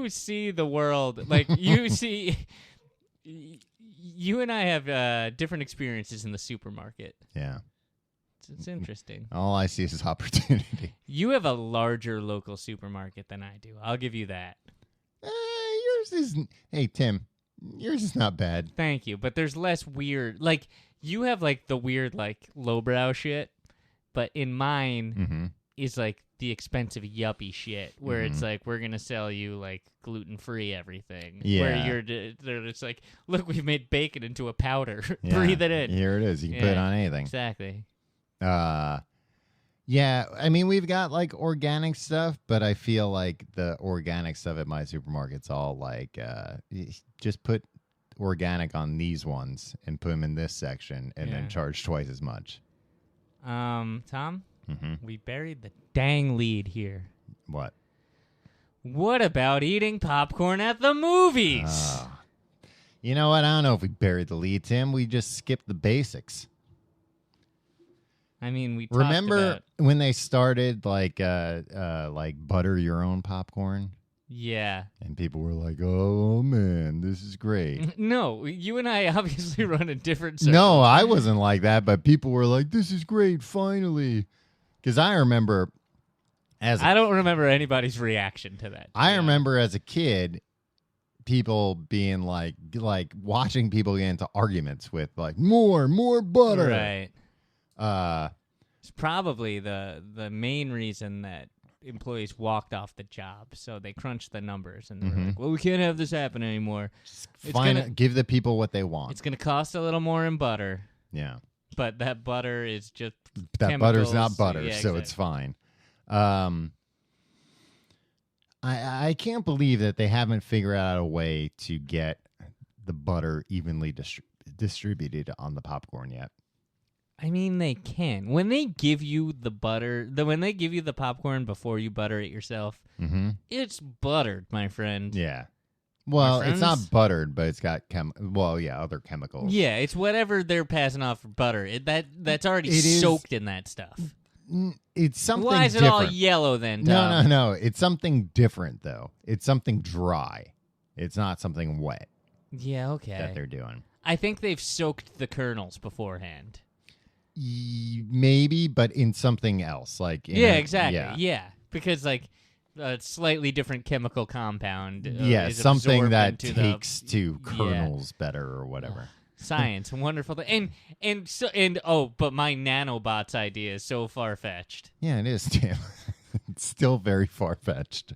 see the world. Like, you see... You and I have different experiences in the supermarket. Yeah. It's interesting. All I see is opportunity. You have a larger local supermarket than I do. I'll give you that. Yours is... Hey, Tim, yours is not bad. Thank you. But there's less weird... Like, you have, like, the weird, like, lowbrow shit. But in mine is, like, the expensive yuppie shit. Where it's like, we're going to sell you, like, gluten-free everything. Yeah. Where they're just like, look, we've made bacon into a powder. Breathe it in. Here it is. You can put it on anything. Exactly. Yeah, I mean, we've got like organic stuff, but I feel like the organic stuff at my supermarket's all like, just put organic on these ones and put them in this section and then charge twice as much. Tom, we buried the dang lead here. What? What about eating popcorn at the movies? You know what? I don't know if we buried the lead, Tim. We just skipped the basics. I mean, we talked remember when they started like butter your own popcorn? Yeah. And people were like, "Oh man, this is great." No, you and I obviously run a different circle. No, I wasn't like that, but people were like, "This is great, finally." Because I remember I don't remember anybody's reaction to that. I remember as a kid, people being like watching people get into arguments with like more butter. Right. It's probably the main reason that employees walked off the job. So they crunched the numbers and they were like, well, we can't have this happen anymore. Give the people what they want. It's going to cost a little more in butter. Yeah. But that butter is just that chemicals. Butter's not butter, yeah, so exactly. It's fine. I can't believe that they haven't figured out a way to get the butter evenly distributed on the popcorn yet. I mean, they can. When they give you the butter, when they give you the popcorn before you butter it yourself, it's buttered, my friend. Yeah. Well, it's not buttered, but it's got other chemicals. Yeah, it's whatever they're passing off for butter. That's already soaked in that stuff. It's something Why is it different. all yellow then, Tom? No. It's something different, though. It's something dry. It's not something wet. Yeah, okay. That they're doing. I think they've soaked the kernels beforehand. Maybe, but in something else. Exactly. Yeah. Because, like, a slightly different chemical compound. Is something that into takes to kernels better or whatever. Science, wonderful thing. But my nanobots idea is so far fetched. Yeah, it is, Tim. It's still very far fetched.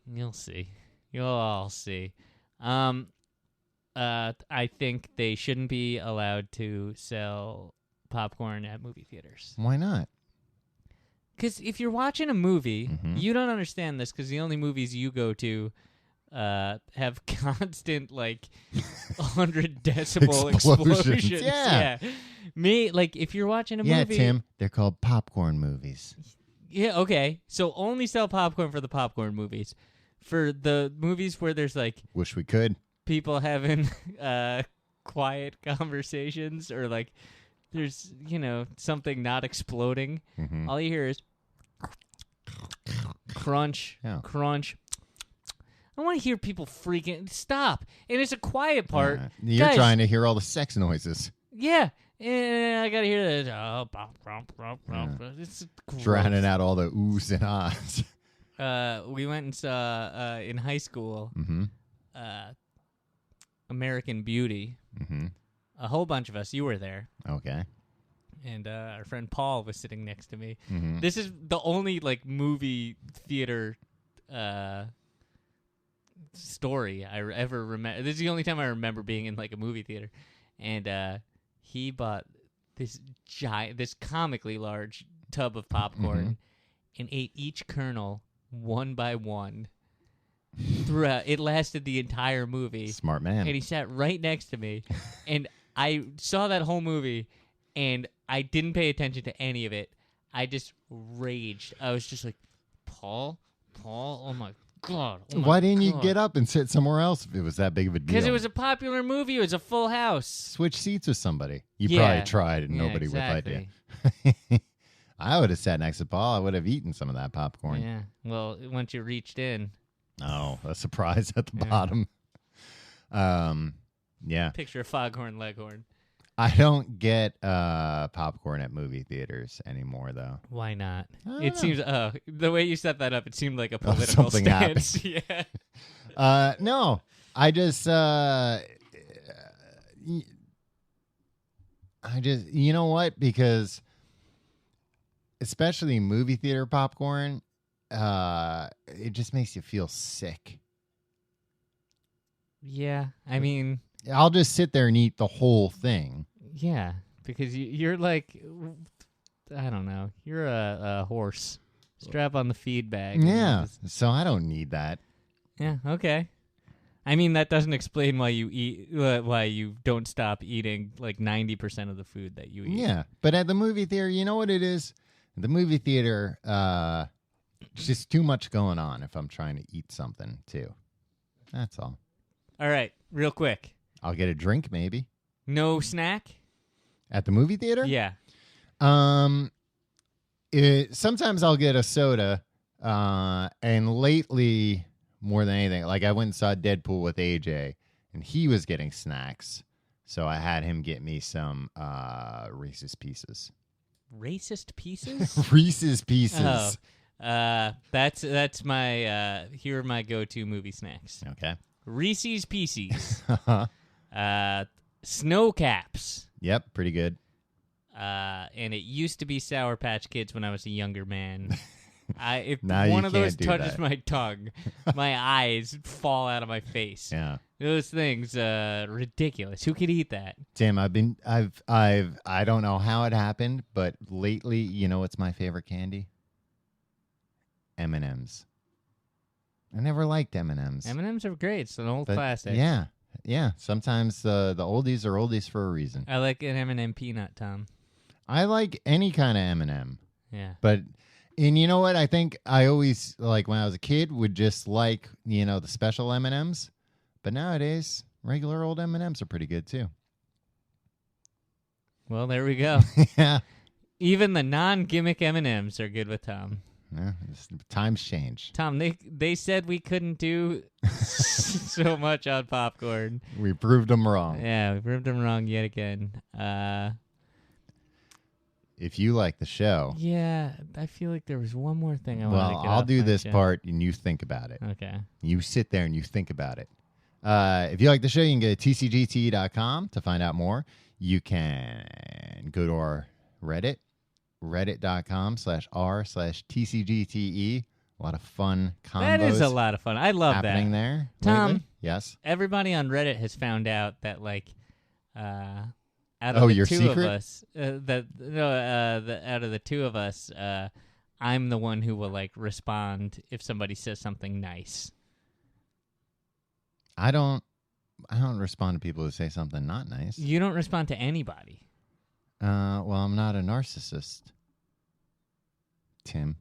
You'll see. You'll all see. I think they shouldn't be allowed to sell popcorn at movie theaters. Why not? Because if you're watching a movie, you don't understand this because the only movies you go to have constant, 100 decibel explosions. Yeah. Me, if you're watching a movie... Yeah, Tim, they're called popcorn movies. Yeah, okay. So only sell popcorn for the popcorn movies. For the movies where there's, Wish we could. People having quiet conversations or, there's, something not exploding. All you hear is crunch, crunch. I want to hear people freaking stop. And it's a quiet part. You're Guys, trying to hear all the sex noises. Yeah. And I got to hear this. It's drowning out all the oohs and ahs. We went and saw, in high school, American Beauty. A whole bunch of us. You were there. Okay. And our friend Paul was sitting next to me. This is the only movie theater story I ever remember. This is the only time I remember being in a movie theater. And he bought this comically large tub of popcorn and ate each kernel one by one. Throughout, it lasted the entire movie. Smart man. And he sat right next to me, and I saw that whole movie, and I didn't pay attention to any of it. I just raged. I was just like, Paul, oh my God. Oh my Why didn't God. you get up and sit somewhere else if it was that big of a deal? Because it was a popular movie. It was a full house. Switch seats with somebody. You Yeah. probably tried and Yeah, nobody exactly. would let you. I would have sat next to Paul. I would have eaten some of that popcorn. Yeah. Well, once you reached in. Oh, a surprise at the Yeah. bottom. Yeah. Picture a foghorn leghorn. I don't get popcorn at movie theaters anymore, though. Why not? I don't It know. seems the way you set that up, it seemed like a political something stance. Yeah. No, I just, you know what? Because especially movie theater popcorn, it just makes you feel sick. Yeah. I mean, I'll just sit there and eat the whole thing. yeah, because you're like, I don't know, you're a horse. Strap on the feed bag. and Yeah, just- so I don't need that. Yeah. Okay. I mean, that doesn't explain why you eat, why you don't stop eating like 90% of the food that you eat. Yeah, but at the movie theater, you know what it is? The movie theater, it's just too much going on if I'm trying to eat something too. That's all. All right, real quick. I'll get a drink maybe No snack? at the movie theater. Yeah. Sometimes I'll get a soda, and lately more than anything, like I went and saw Deadpool with AJ, and he was getting snacks, so I had him get me some Reese's Pieces. Racist pieces? Reese's Pieces. Oh. That's my here are my go-to movie snacks. Okay. Reese's Pieces. Snow Caps. Yep, pretty good. And it used to be Sour Patch Kids when I was a younger man. If Now you one of those can't do touches that. my tongue, my eyes fall out of my face. Yeah. Those things, ridiculous. Who could eat that? Tim, I don't know how it happened, but lately, you know what's my favorite candy? M&M's. I never liked M&M's. M&M's are great. It's an old classic. Yeah. Sometimes the oldies are oldies for a reason. I like an M&M peanut, Tom. I like any kind of M&M, Yeah. and you know what? I think I always, like when I was a kid, would just like, the special M&Ms. But nowadays, regular old M&Ms are pretty good too. Well, there we go. Yeah. Even the non-gimmick M&Ms are good with Tom. Yeah, times change. Tom, they said we couldn't do so much on popcorn. We proved them wrong. Yeah, we proved them wrong yet again. If you like the show, Yeah, I feel like there was one more thing I wanted to well, get I'll off do my this chest. part and you think about it. Okay. You sit there and you think about it. If you like the show, you can go to tcgte.com to find out more. You can go to our Reddit, reddit.com/r/tcgte. A lot of fun combos That is a lot of fun. I love happening that. there. Tom. lately. Yes. Everybody on Reddit has found out that, like, out of Oh, the your two secret? of us, out of the two of us, I'm the one who will, like, respond if somebody says something nice. I don't respond to people who say something not nice. You don't respond to anybody. Well, I'm not a narcissist. Tim,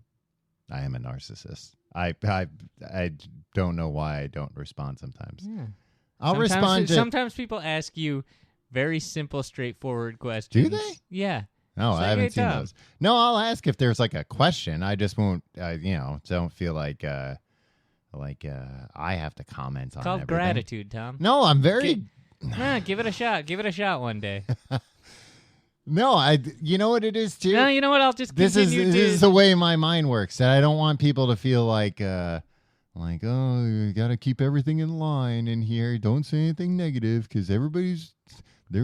I am a narcissist. I don't know why I don't respond sometimes. Yeah. I'll respond to... Sometimes people ask you very simple, straightforward questions. Do they? Yeah. No, It's I like, haven't hey, seen Tom. those. No, I'll ask if there's like a question. I just won't, don't feel like I have to comment on Called everything. gratitude, Tom. No, I'm very... Give it a shot. Give it a shot one day. No, you know what it is too? No, you know what? I'll just This continue is the way my mind works. That I don't want people to feel like, oh, you got to keep everything in line in here. Don't say anything negative because they're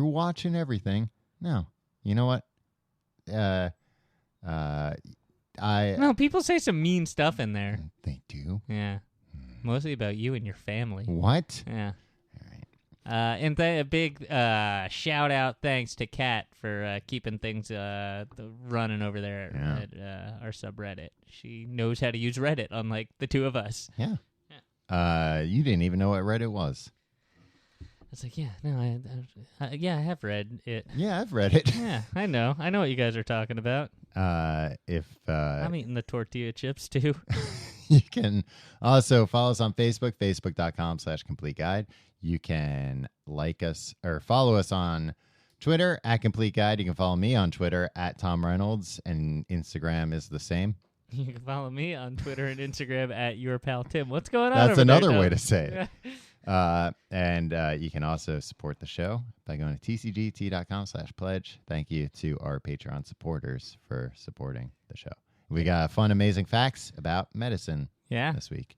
watching everything. No, you know what? No, people say some mean stuff in there. They do. Yeah. Mostly about you and your family. What? Yeah. All right. And a big shout out thanks to Kat for keeping things running over there at our subreddit. She knows how to use Reddit, unlike the two of us. Yeah. You didn't even know what Reddit was. I was like, I have read it. Yeah, I've read it. Yeah, I know what you guys are talking about. I'm eating the tortilla chips too. You can also follow us on Facebook, facebook.com/complete guide. You can like us or follow us on Twitter @complete guide. You can follow me on Twitter @Tom Reynolds, and Instagram is the same. You can follow me on Twitter and Instagram @YourPalTim. What's going on? That's over another there, way to say it. And you can also support the show by going to tcgt.com/pledge. Thank you to our Patreon supporters for supporting the show. We got fun, amazing facts about medicine this week.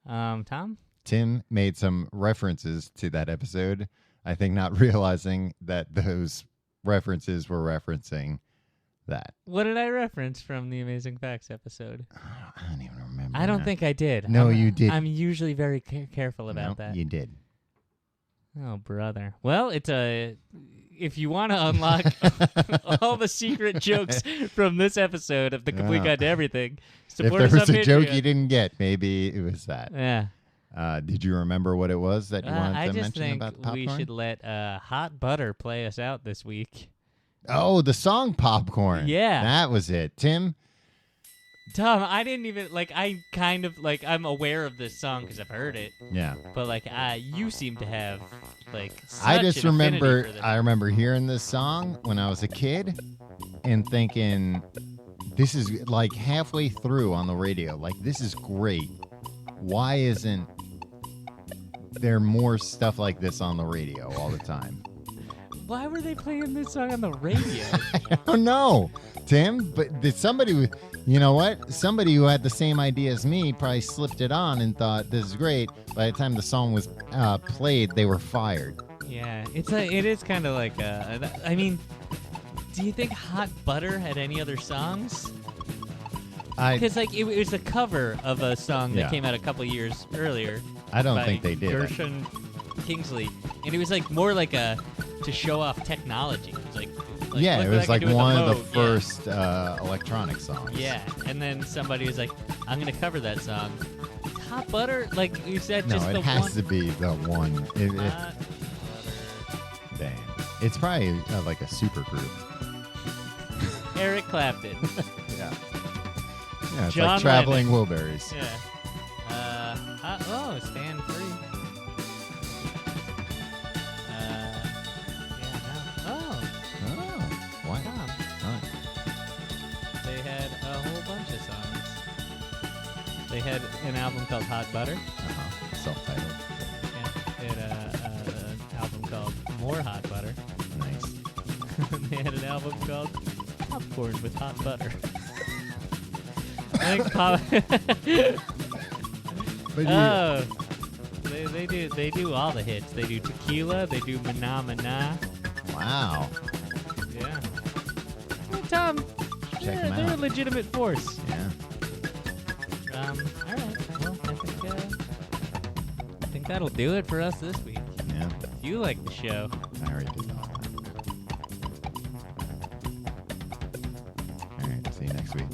Tom? Tim made some references to that episode, I think not realizing that those references were referencing that. What did I reference from the Amazing Facts episode? I don't even remember. I don't think I did. No, you did. I'm usually very careful about that. You did. Oh, brother. Well, if you want to unlock all the secret jokes from this episode of The Complete Guide to Everything, support us on Patreon. If there was a joke you didn't get, maybe it was that. Yeah. Did you remember what it was that you wanted to mention about the popcorn? I just think we should let Hot Butter play us out this week. Oh, the song Popcorn. Yeah. That was it. Tim? Tom, I didn't even, I'm aware of this song because I've heard it. Yeah. But, you seem to have, such I just an remember, affinity for this. I remember hearing this song when I was a kid and thinking, this is, halfway through on the radio. This is great. Why isn't there more stuff like this on the radio all the time? Why were they playing this song on the radio? I don't know, Tim, but you know what? Somebody who had the same idea as me probably slipped it on and thought this is great. By the time the song was played, they were fired. Yeah, it is kind of like do you think Hot Butter had any other songs? Because it was a cover of a song that came out a couple years earlier. I don't think they did. Gershon Kingsley, and it was more to show off technology. It was it was one of the first electronic songs. Yeah, and then somebody was like, "I'm gonna cover that song." Hot Butter, you said, no, just the one. No, it has to be the one. Dang, it's probably a super group. Eric Clapton. Yeah. Yeah, it's John like Traveling Lennon. Wilburys. Yeah. Stand Free. Why? Tom. Right. They had a whole bunch of songs. They had an album called Hot Butter. Self-titled. Yeah. They had an album called More Hot Butter. Nice. They had an album called Popcorn with Hot Butter. I think they do all the hits. They do Tequila. They do Mana Mana. Wow. Yeah. Well, Tom. Check them they're out. a legitimate force. Yeah. All right. Well, I think that'll do it for us this week. Yeah. If you like the show, I already did all that. All right. See you next week.